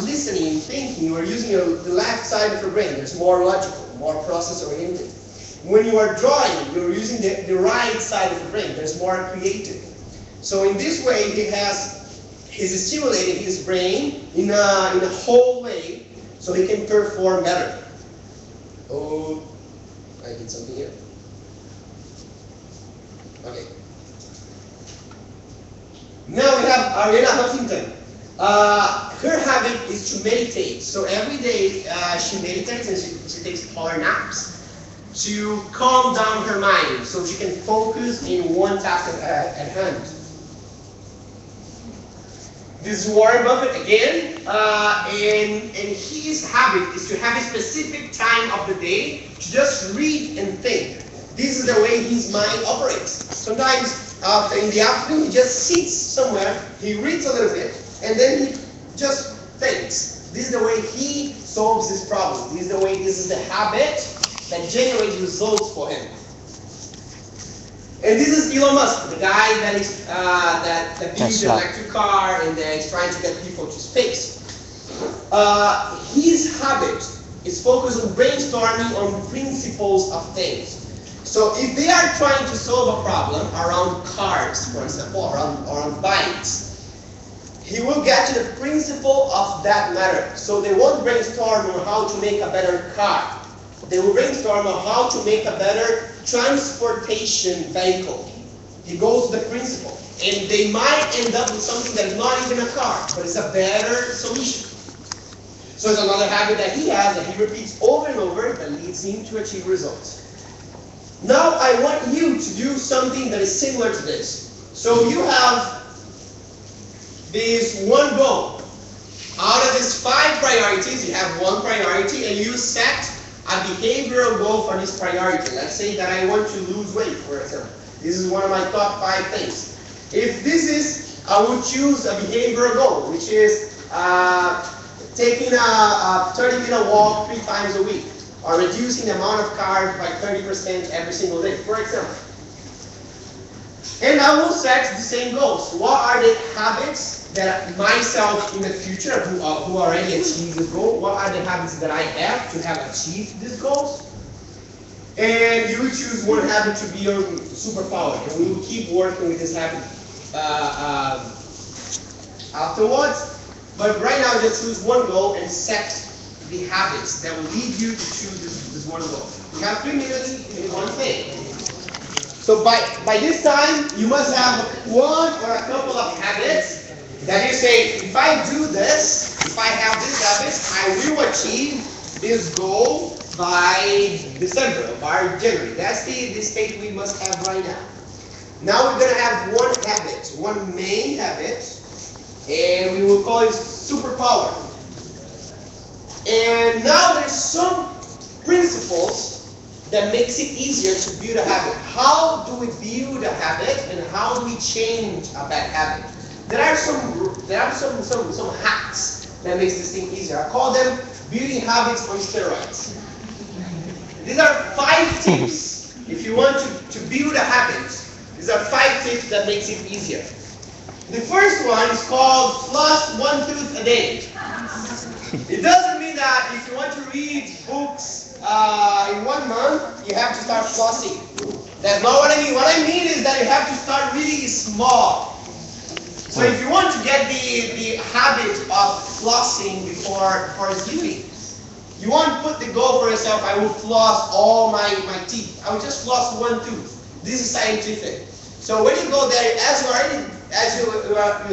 listening and thinking, you are using the left side of your brain. It's more logical, more process-oriented. When you are drawing, you're using the right side of the brain. There's more creative. So in this way, he's stimulating his brain in a whole way so he can perform better. Oh, I did something here. Okay. Now we have Ariana Huffington. Her habit is to meditate. So every day she meditates and she takes power naps to calm down her mind so she can focus in one task at hand. This is Warren Buffett again, and his habit is to have a specific time of the day to just read and think. This is the way his mind operates. Sometimes in the afternoon he just sits somewhere, he reads a little bit, and then he just thinks. This is the way he solves his problem. This is the habit that generates results for him. And this is Elon Musk, the guy that is that builds an electric car and that is trying to get people to space. his habit is focused on brainstorming on principles of things. So if they are trying to solve a problem around cars, for example, or around bikes, he will get to the principle of that matter. So they won't brainstorm on how to make a better car. They will brainstorm on how to make a better transportation vehicle. He goes to the principle. And they might end up with something that is not even a car, but it's a better solution. So it's another habit that he has that he repeats over and over that leads him to achieve results. Now I want you to do something that is similar to this. So you have this one goal. Out of these 5 priorities, you have one priority and you set a behavioral goal for this priority. Let's say that I want to lose weight, for example. This is one of my top 5 things. If this is, I would choose a behavioral goal, which is taking a 30-minute walk 3 times a week, or reducing the amount of carbs by 30% every single day, for example. And I will set the same goals. What are the habits that myself in the future, who already achieved this goal, what are the habits that I have to have achieved these goals? And you will choose one habit to be your superpower, and we will keep working with this habit afterwards. But right now, just choose one goal and set the habits that will lead you to choose this one goal. You have 3 minutes in one thing. So by this time, you must have one or a couple of habits that you say, if I do this, if I have these habits, I will achieve this goal by December or by January. That's the state we must have right now. Now we're going to have one habit, one main habit, and we will call it superpower. And now there's some principles that makes it easier to build a habit. How do we build a habit and how do we change a bad habit? There are some hacks that makes this thing easier. I call them building habits on steroids. These are 5 tips. If you want to build a habit, these are 5 tips that makes it easier. The first one is called floss 1 tooth a day. It doesn't mean that if you want to read books in 1 month, you have to start flossing. That's not what I mean. What I mean is that you have to start really small. So if you want to get the habit of flossing before sleeping, you want to put the goal for yourself, I will floss all my teeth. I will just floss 1 tooth. This is scientific. So when you go there, as you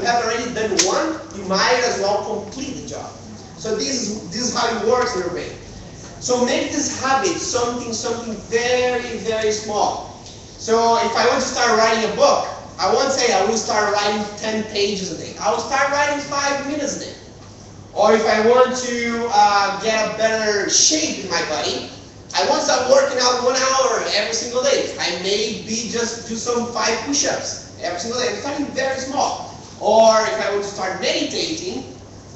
have already done one, you might as well complete the job. So this is how it works in your brain. So make this habit something very, very small. So if I want to start writing a book, I won't say I will start writing 10 pages a day. I will start writing 5 minutes a day. Or if I want to get a better shape in my body, I won't start working out 1 hour every single day. I may just do some 5 push-ups every single day. I'm starting very small. Or if I want to start meditating,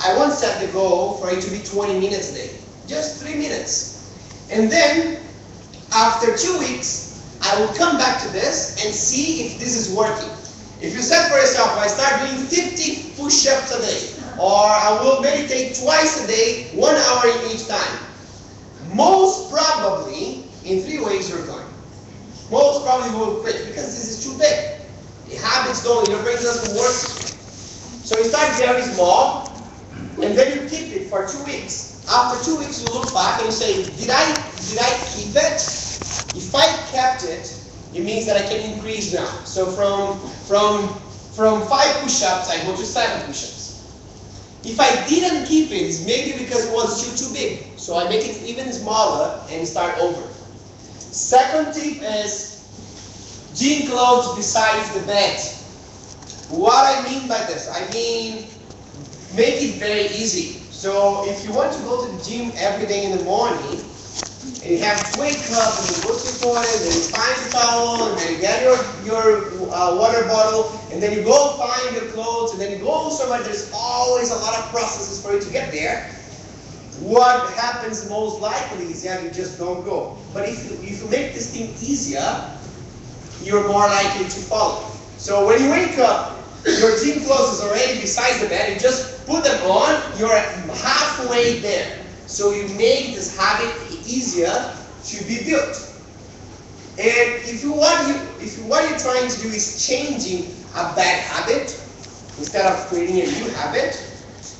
I won't set the goal for it to be 20 minutes a day. Just 3 minutes. And then, after 2 weeks, I will come back to this and see if this is working. If you set for yourself, I start doing 50 push-ups a day, or I will meditate twice a day, 1 hour in each time. Most probably, in 3 ways you're done. Most probably you will quit because this is too big. The habits don't, your brain doesn't work. So you start very small, and then you keep it for 2 weeks. After 2 weeks, you look back and you say, did I keep it? If I kept it, it means that I can increase now. So from 5 push-ups, I go to 7 push-ups. If I didn't keep it, it's maybe because it was too big. So I make it even smaller and start over. Second tip is gym clothes besides the bed. What I mean by this? I mean, make it very easy. So if you want to go to the gym every day in the morning, and you have to wake up and you go to the toilet, and then you find the towel, and then you get your water bottle, and then you go find your clothes, and then you go somewhere. There's always a lot of processes for you to get there. What happens most likely is that you just don't go. But if you make this thing easier, you're more likely to follow. So when you wake up, Your gym clothes is already beside the bed. You just put them on. You're halfway there. So you make this habit easier to be built. And if what you're trying to do is changing a bad habit instead of creating a new habit,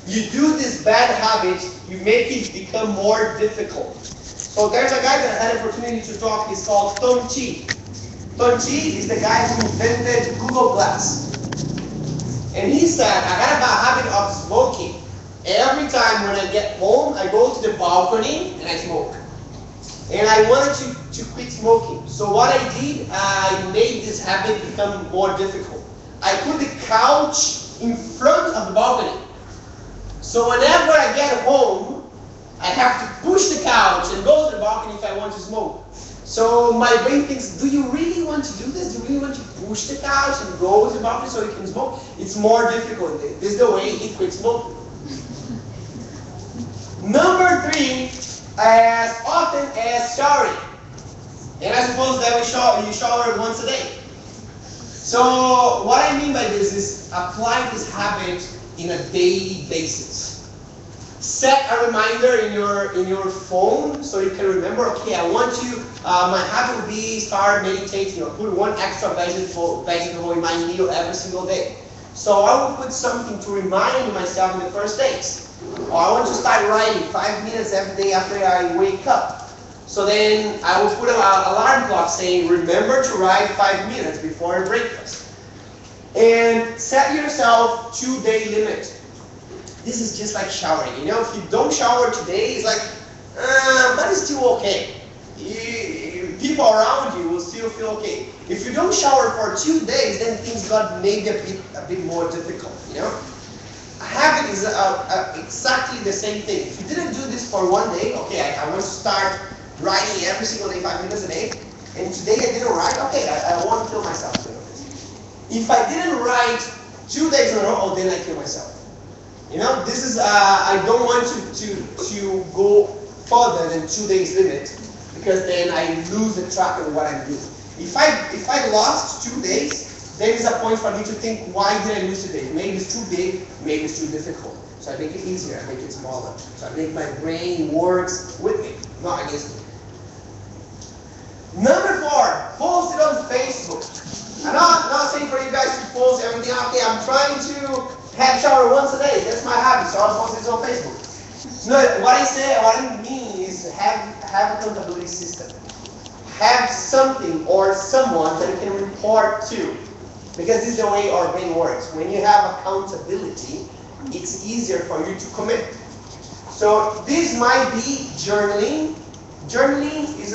you do this bad habit, you make it become more difficult. So there's a guy that I had an opportunity to talk. He's called Tom Chi. Tom Chi is the guy who invented Google Glass. And he said, I got a bad habit of smoking. Every time when I get home, I go to the balcony and I smoke. And I wanted to quit smoking. So what I did, I made this habit become more difficult. I put the couch in front of the balcony. So whenever I get home, I have to push the couch and go to the balcony if I want to smoke. So my brain thinks, do you really want to do this? Do you really want to push the couch and go to the balcony so you can smoke? It's more difficult. This is the way he quit smoking. Number 3, as often as showering. And I suppose that you shower once a day. So what I mean by this is apply this habit in a daily basis. Set a reminder in your phone so you can remember, okay, I want to, my habit would be start meditating or put one extra vegetable in my meal every single day. So I will put something to remind myself in the first days. Or I want to start writing 5 minutes every day after I wake up. So then I will put an alarm clock saying, remember to write 5 minutes before breakfast. And set yourself 2-day limit. This is just like showering. You know, if you don't shower today, it's like, but it's still okay. People around you will still feel okay. If you don't shower for 2 days, then things got maybe a bit more difficult, you know? A habit is exactly the same thing. If you didn't do this for 1 day, okay, I want to start writing every single day, 5 minutes a day, and today I didn't write, okay, I won't kill myself doing this. If I didn't write 2 days in a row, then I kill myself. You know, this is, I don't want to go further than 2 days limit, because then I lose the track of what I'm doing. If I lost 2 days, then it's a point for me to think, why did I lose today? Maybe it's too big, maybe it's too difficult. So I make it easier, I make it smaller. So I make my brain works with me, not against me. Number 4, post it on Facebook. I'm not saying for you guys to post everything, okay, I'm trying to have shower once a day. That's my habit, so I'll post it on Facebook. No, what I mean is have accountability system. Have something or someone that you can report to. Because this is the way our brain works. When you have accountability, it's easier for you to commit. So this might be journaling. Journaling is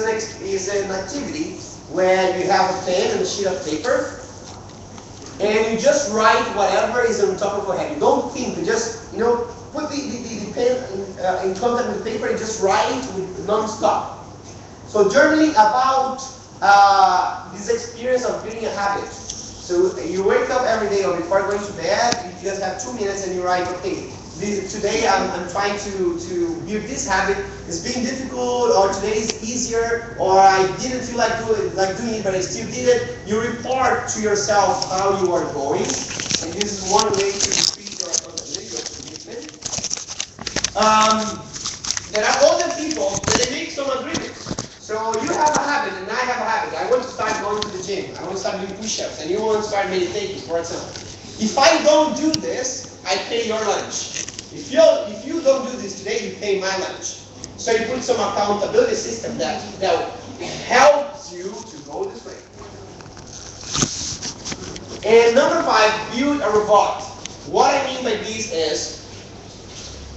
an activity where you have a pen and a sheet of paper, and you just write whatever is on top of your head. You don't think, you just, put the pen in contact with the paper and just write non-stop. So journaling about this experience of building a habit. So you wake up every day or before going to bed, you just have 2 minutes and you write, okay, today I'm trying to build this habit. It's been difficult, or today is easier, or I didn't feel like doing it, but I still did it. You report to yourself how you are going, and this is one way to increase your accountability, your commitment. There are other people that they make some agreements. So you have a habit, and I have a habit. I want to start going to the gym. I want to start doing push-ups, and you want to start meditating, for example. If I don't do this, I pay your lunch. If you don't do this today, you pay my lunch. So you put some accountability system that helps you to go this way. And number 5, build a robot. What I mean by this is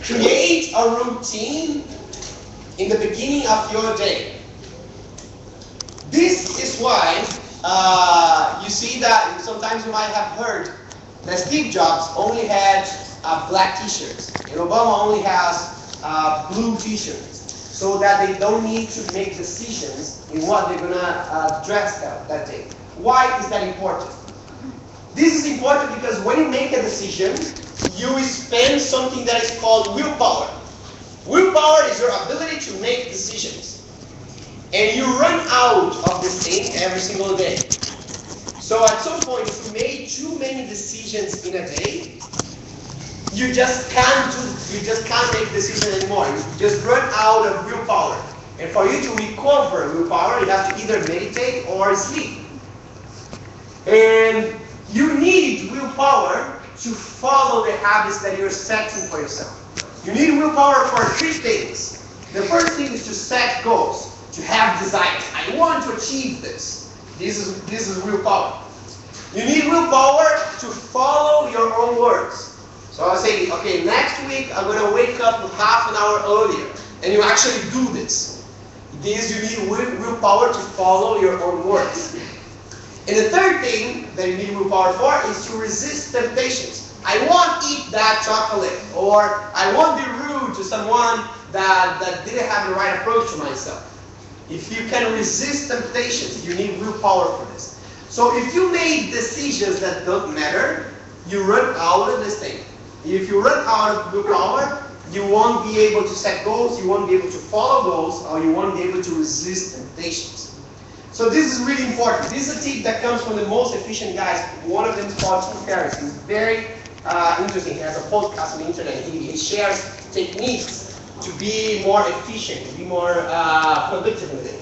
create a routine in the beginning of your day. This is why you see that sometimes you might have heard that Steve Jobs only had black t-shirts, and Obama only has blue t-shirts, so that they don't need to make decisions in what they're gonna dress that day. Why is that important? This is important because when you make a decision, you spend something that is called willpower. Willpower is your ability to make decisions. And you run out of this thing every single day. So at some point, if you made too many decisions in a day, you just can't make decisions anymore. You just run out of willpower. And for you to recover willpower, you have to either meditate or sleep. And you need willpower to follow the habits that you're setting for yourself. You need willpower for 3 things. The first thing is to set goals, to have desires. I want to achieve this. This is willpower. You need willpower to follow your own words. So I'll say, okay, next week I'm going to wake up half an hour earlier. And you actually do this. This you need willpower to follow your own words. And the third thing that you need willpower for is to resist temptations. I won't eat that chocolate, or I won't be rude to someone that didn't have the right approach to myself. If you can resist temptations, you need willpower for this. So if you make decisions that don't matter, you run out of this thing. If you run out of willpower, you won't be able to set goals, you won't be able to follow goals, or you won't be able to resist temptations. So this is really important. This is a tip that comes from the most efficient guys. One of them is called Tim Ferriss. He's very interesting. He has a podcast on the internet. He shares techniques to be more efficient, to be more productive in the day.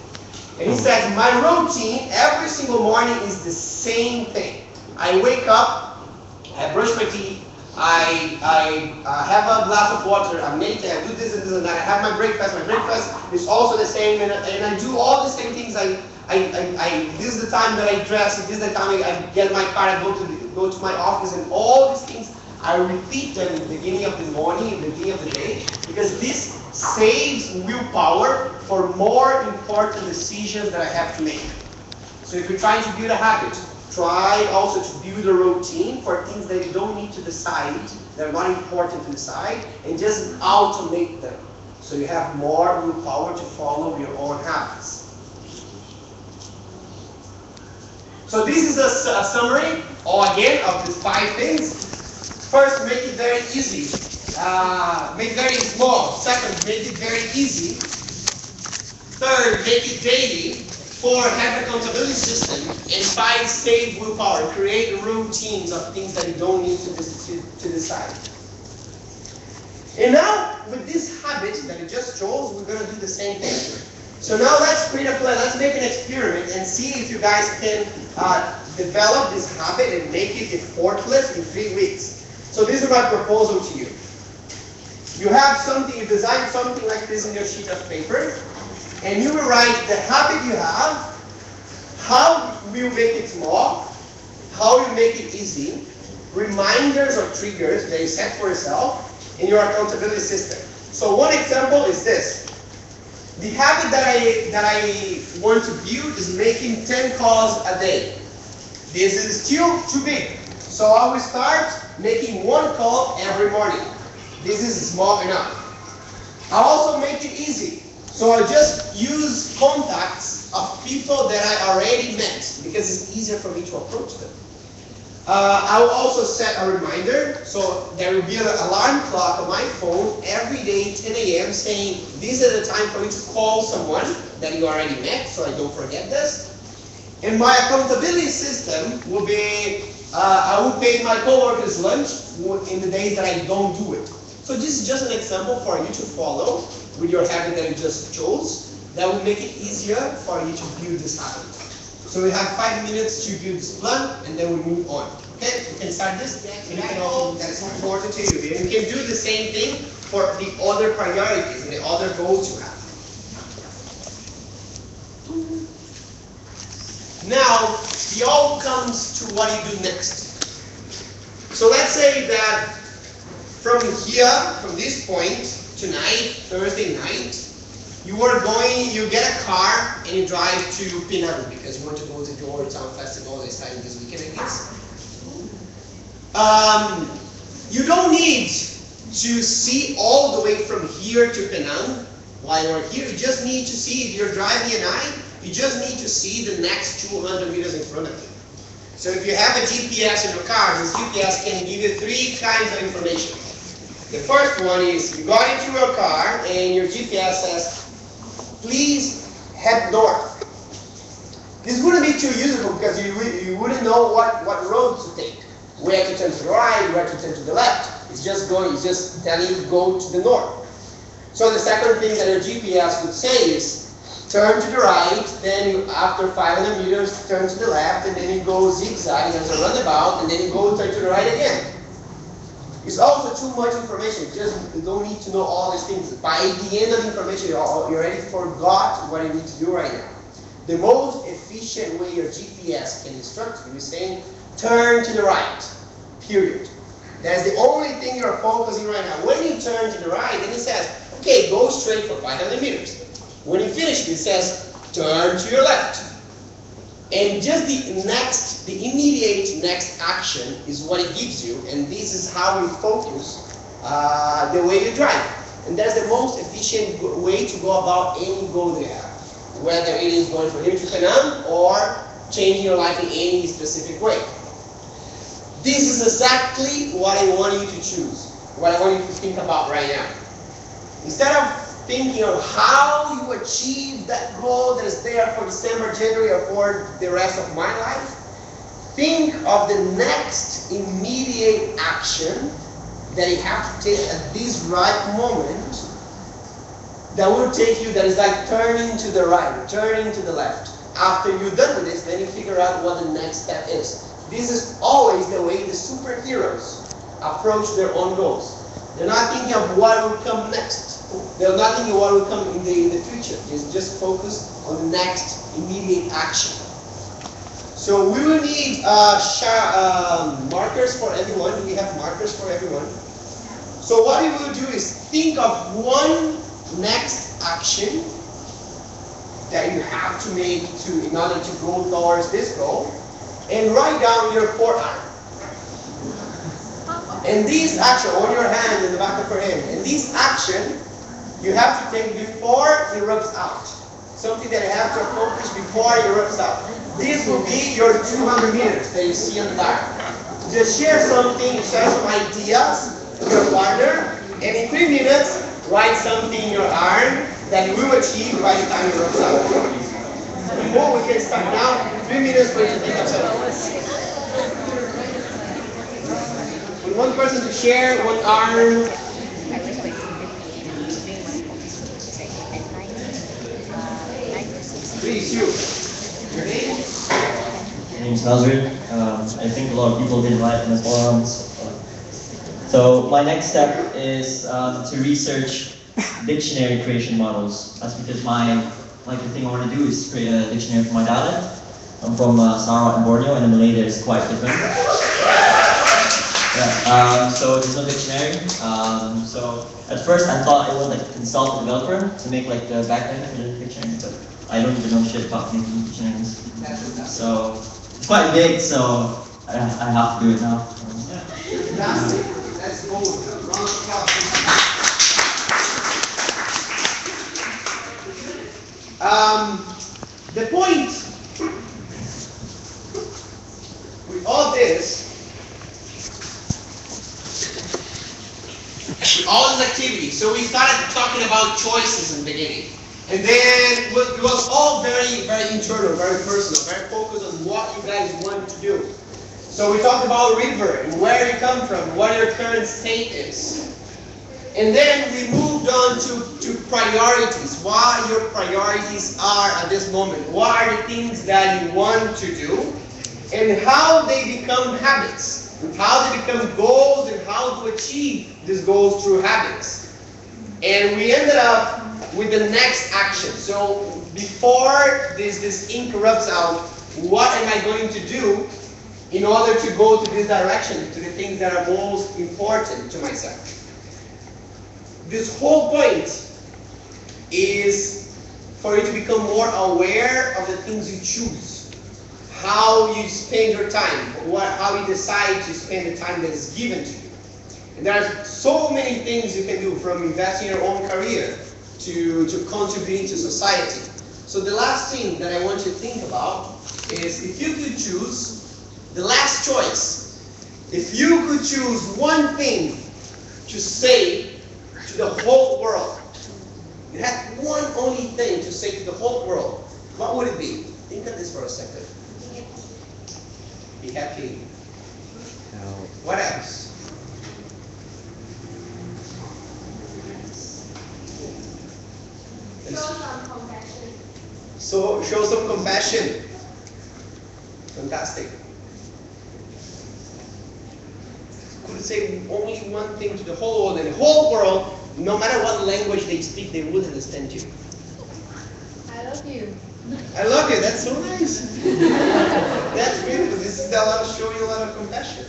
And he says, my routine every single morning is the same thing. I wake up, I brush my teeth, I have a glass of water, I meditate, I do this and this and that, I have my breakfast is also the same, and I do all the same things. This is the time that I dress, this is the time I get my car, I go to my office, and all these things, I repeat them in the beginning of the morning, in the beginning of the day, because this saves willpower for more important decisions that I have to make. So if you're trying to build a habit, try also to build a routine for things that you don't need to decide, that are not important to decide, and just automate them. So you have more willpower to follow your own habits. So this is a summary, again, of these 5 things. First, make it very easy. Make it very small. Second, make it very easy. Third, make it daily. 4, have an accountability system. And 5, save willpower. Create routines of things that you don't need to decide. And now, with this habit that I just chose, we're going to do the same thing. So now let's create a plan. Let's make an experiment and see if you guys can develop this habit and make it effortless in 3 weeks. So this is my proposal to you. You have something, you design something like this on your sheet of paper, and you will write the habit you have, how you make it small, how you make it easy, reminders or triggers that you set for yourself, and your accountability system. So one example is this. The habit that I want to build is making 10 calls a day. This is still too big. So I will start making 1 call every morning. This is small enough. I'll also make it easy. So I just use contacts of people that I already met because it's easier for me to approach them. I will also set a reminder, so there will be an alarm clock on my phone every day, 10 a.m. saying this is the time for me to call someone that you already met, so I don't forget this. And my accountability system will be, I will pay my coworkers lunch in the days that I don't do it. So this is just an example for you to follow with your habit that you just chose. That will make it easier for you to build this habit. So we have 5 minutes to build this plan, and then we move on. Okay, we can start this, and you can also, that's important to you. And you can do the same thing for the other priorities and the other goals you have. Now, it all comes to what you do next. So let's say that from here, from this point, tonight, Thursday night, you get a car and you drive to Penang because you want to go to the Georgetown Festival this time this weekend, I guess. You don't need to see all the way from here to Penang while you're here. You just need to see, if you're driving at night, you just need to see the next 200 meters in front of you. So if you have a GPS in your car, this GPS can give you 3 kinds of information. The first one is you got into your car and your GPS says, please head north. This wouldn't be too useful because you wouldn't know what road to take, where to turn to the right, where to turn to the left. It's just telling you to go to the north. So the second thing that a GPS would say is turn to the right, then after 500 meters turn to the left, and then you go zigzag as a roundabout, and then you go turn to the right again. It's also too much information. You don't need to know all these things. By the end of the information, you already forgot what you need to do right now. The most efficient way your GPS can instruct you is saying, turn to the right, period. That's the only thing you're focusing right now. When you turn to the right, then it says, okay, go straight for 500 meters. When you finish, it says, turn to your left. And just the immediate next action is what it gives you, and this is how you focus the way you drive. And that's the most efficient way to go about any goal you have, whether it is going from here to Penang or changing your life in any specific way. This is exactly what I want you to choose, what I want you to think about right now. Instead of thinking of how you achieve that goal that is there for December, January, or for the rest of my life, think of the next immediate action that you have to take at this right moment that will take you, that is like turning to the right, turning to the left. After you're done with this, then you figure out what the next step is. This is always the way the superheroes approach their own goals. They're not thinking of what will come next. They're not thinking what will come in the future. Just focus on the next immediate action. So we will need markers for everyone. Do we have markers for everyone? So what we will do is think of one next action that you have to make in order to go towards this goal, and write down your forearm. And this action, on your hand, in the back of your hand, and this action you have to take before it rubs out. Something that you have to accomplish before it rubs out. This will be your 200 meters that you see on the diagram. Just share something, share some ideas with your partner, and in 3 minutes, write something in your arm that you will achieve by the time it rubs out. Before we can start now, 3 minutes for you to think of something. With one person to share, one arm. Please, you. Your name? My name is Nazir. I think a lot of people didn't write in the forums. So my next step is to research dictionary creation models. That's because the thing I want to do is create a dictionary for my dialect. I'm from Sarawak and Borneo, and the Malay there is quite different. Yeah, so there's no dictionary. So at first I thought I would consult a developer to make the backend for the dictionary, but I don't even know shit about making dictionaries. So it's quite big, so I have to do it now. Let's go. The point with all this, all this activity, so we started talking about choices in the beginning. And then it was all very, very internal, very personal, very focused on what you guys want to do. So we talked about river and where you come from, what your current state is. And then we moved on to priorities, what your priorities are at this moment. What are the things that you want to do, and how they become habits, how they become goals, and how to achieve these goals through habits. And we ended up with the next action. So before this ink rubs out, what am I going to do in order to go to this direction, to the things that are most important to myself? This whole point is for you to become more aware of the things you choose, how you spend your time, how you decide to spend the time that is given to you. And there are so many things you can do, from investing in your own career to contributing to society. So the last thing that I want you to think about is, if you could choose the last choice, if you could choose one thing to say to the whole world, you had one only thing to say to the whole world, what would it be? Think of this for a second. Be happy. What else? Show some compassion. So show some compassion. Fantastic. Could say only one thing to the whole world, and the whole world, no matter what language they speak, they would understand you. I love you. I love you. That's so nice. That's beautiful. This is a lot of showing a lot of compassion.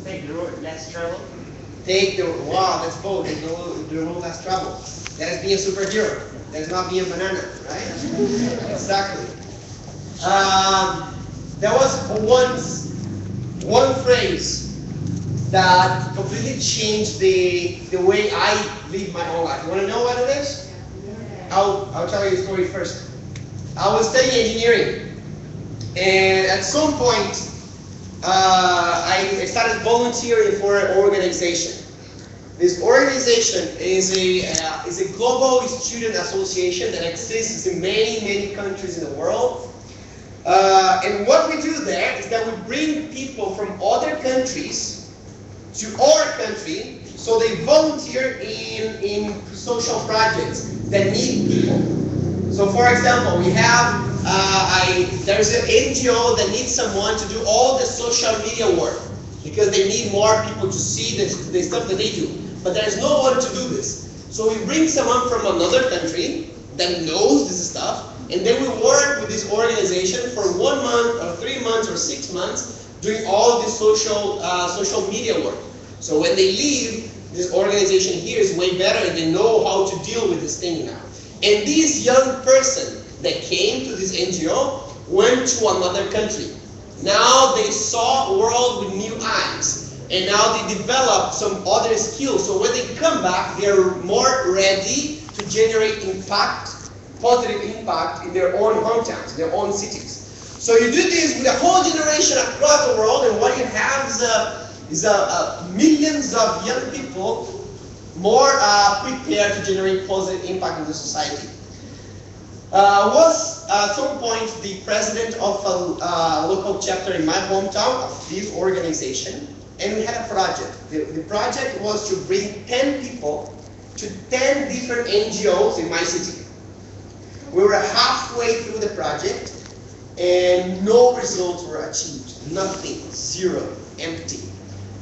Take the road less travel. Take the wow. That's bold. Take the road less travel. That is being a superhero. That is not being a banana, right? Exactly. There was once one phrase that completely changed the way I live my own life. You want to know what it is? I'll tell you the story first. I was studying engineering, and at some point, I started volunteering for an organization. This organization is a global student association that exists in many countries in the world. And what we do there is that we bring people from other countries to our country, so they volunteer in social projects that need people. So for example, we have, there's an NGO that needs someone to do all the social media work, because they need more people to see the stuff that they do. But there's no one to do this. So we bring someone from another country that knows this stuff, and then we work with this organization for 1 month or 3 months or 6 months doing all this social media work. So when they leave, this organization here is way better and they know how to deal with this thing now. And this young person that came to this NGO went to another country. Now they saw a world with new eyes. And now they develop some other skills. So when they come back, they're more ready to generate impact, positive impact in their own hometowns, their own cities. So you do this with a whole generation across the world, and what you have is millions of young people more prepared to generate positive impact in the society. Was at some point the president of a local chapter in my hometown of this organization. And we had a project. The project was to bring 10 people to 10 different NGOs in my city. We were halfway through the project and no results were achieved. Nothing. Zero. Empty.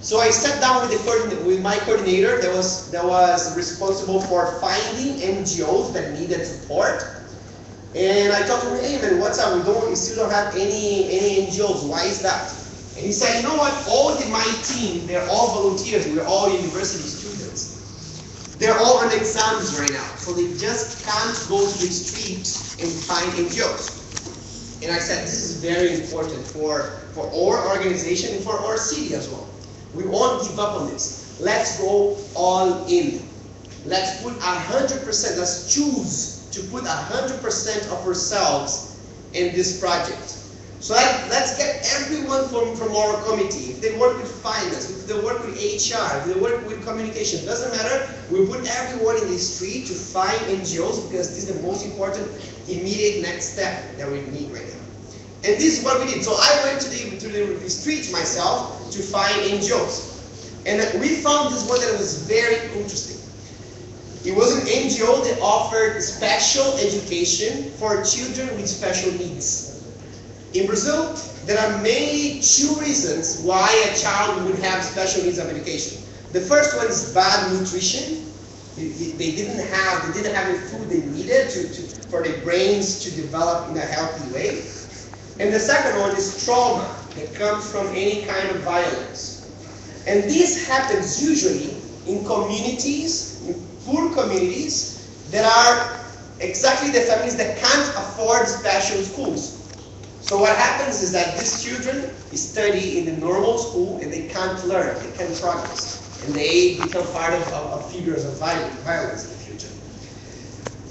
So I sat down with my coordinator that was responsible for finding NGOs that needed support. And I talked to him, hey man, what's up? We still don't have any NGOs. Why is that? And he said, you know what, all in my team, they're all volunteers, we're all university students. They're all on exams right now, so they just can't go to the street and find NGOs. And I said, this is very important for our organization and for our city as well. We won't give up on this. Let's go all in. Let's put 100%, let's choose to put 100% of ourselves in this project. So let's get everyone from our committee. If they work with finance, if they work with HR, if they work with communication, doesn't matter. We put everyone in the street to find NGOs because this is the most important immediate next step that we need right now. And this is what we did. So I went to the streets myself to find NGOs. And we found this one that was very interesting. It was an NGO that offered special education for children with special needs. In Brazil, there are mainly two reasons why a child would have special needs of education. The first one is bad nutrition. They didn't have the food they needed for their brains to develop in a healthy way. And the second one is trauma that comes from any kind of violence. And this happens usually in communities, in poor communities, that are exactly the families that can't afford special schools. So what happens is that these children study in the normal school and they can't learn, they can't progress. And they become part of figures of violence in the future.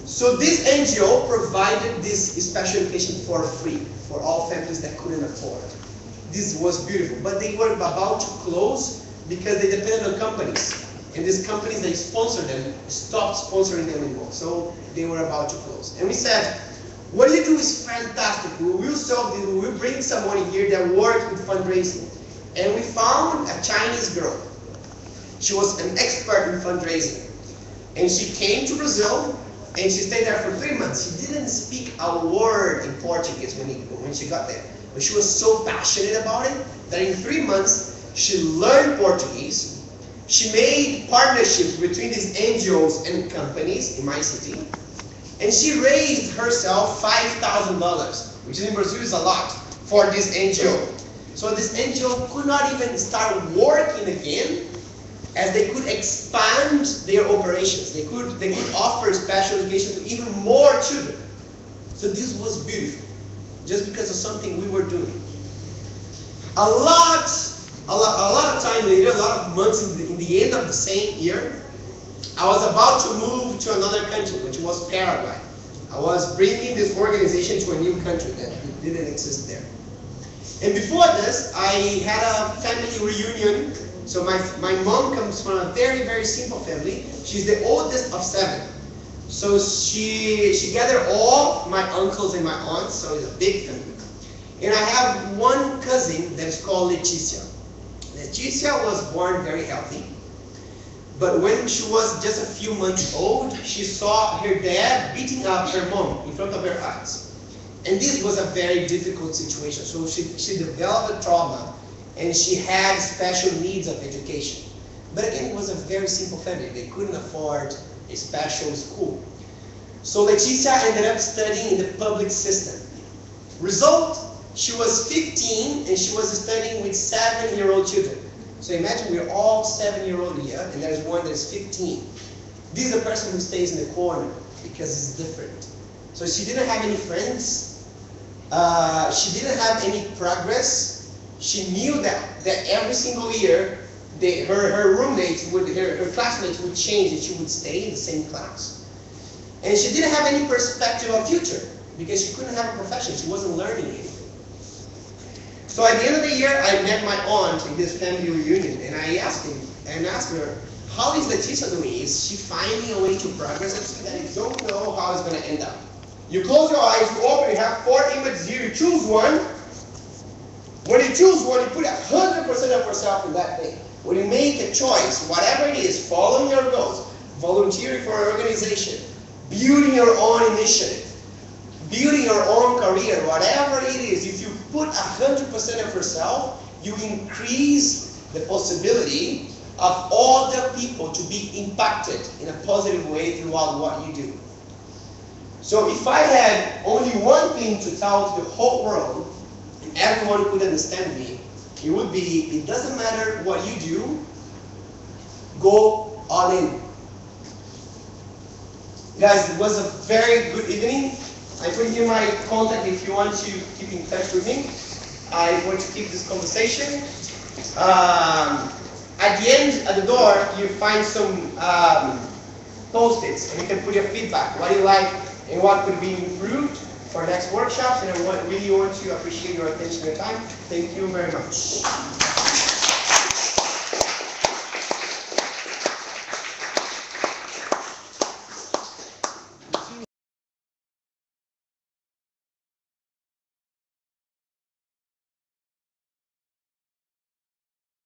So this NGO provided this special education for free for all families that couldn't afford. This was beautiful, but they were about to close because they depended on companies. And these companies that sponsored them stopped sponsoring them anymore. So they were about to close. And we said, What you do is fantastic. We will solve this. We will bring someone in here that works with fundraising. And we found a Chinese girl. She was an expert in fundraising. And she came to Brazil, and she stayed there for 3 months. She didn't speak a word in Portuguese when she got there. But she was so passionate about it that in 3 months, she learned Portuguese. She made partnerships between these NGOs and companies in my city. And she raised herself $5,000, which in Brazil is a lot, for this NGO. So this NGO could not even start working again, as they could expand their operations. They could offer special education to even more children. So this was beautiful, just because of something we were doing. A lot of time later, a lot of months in the end of the same year, I was about to move to another country, which was Paraguay. I was bringing this organization to a new country that didn't exist there. And before this, I had a family reunion. So my mom comes from a very, very simple family. She's the oldest of 7. So she gathered all my uncles and my aunts, so it's a big family. And I have one cousin that is called Leticia. Leticia was born very healthy. But when she was just a few months old, she saw her dad beating up her mom in front of her eyes. And this was a very difficult situation. So she developed a trauma, and she had special needs of education. But again, it was a very simple family. They couldn't afford a special school. So Leticia ended up studying in the public system. Result, she was 15, and she was studying with 7-year-old children. So imagine we're all 7-year-old here, and there's one that is 15. This is a person who stays in the corner because it's different. So she didn't have any friends. She didn't have any progress. She knew that every single year, her roommates, her classmates would change, and she would stay in the same class. And she didn't have any perspective of future because she couldn't have a profession. She wasn't learning anything. So at the end of the year, I met my aunt in this family reunion, and I asked her, how is Leticia doing? Is she finding a way to progress? I said, I don't know how it's going to end up. You close your eyes, you open, you have 4 images here, you choose one. When you choose one, you put 100% of yourself in that thing. When you make a choice, whatever it is, following your goals, volunteering for an organization, building your own initiative, building your own career, whatever it is, if you put 100% of yourself, you increase the possibility of other people to be impacted in a positive way throughout what you do. So if I had only one thing to tell to the whole world, and everyone could understand me, it would be, it doesn't matter what you do, go all in. Guys, it was a very good evening. I put here my contact if you want to keep in touch with me. I want to keep this conversation. At the end, at the door, you find some post-its, and you can put your feedback. What do you like and what could be improved for next workshops? And I really want to appreciate your attention and your time. Thank you very much.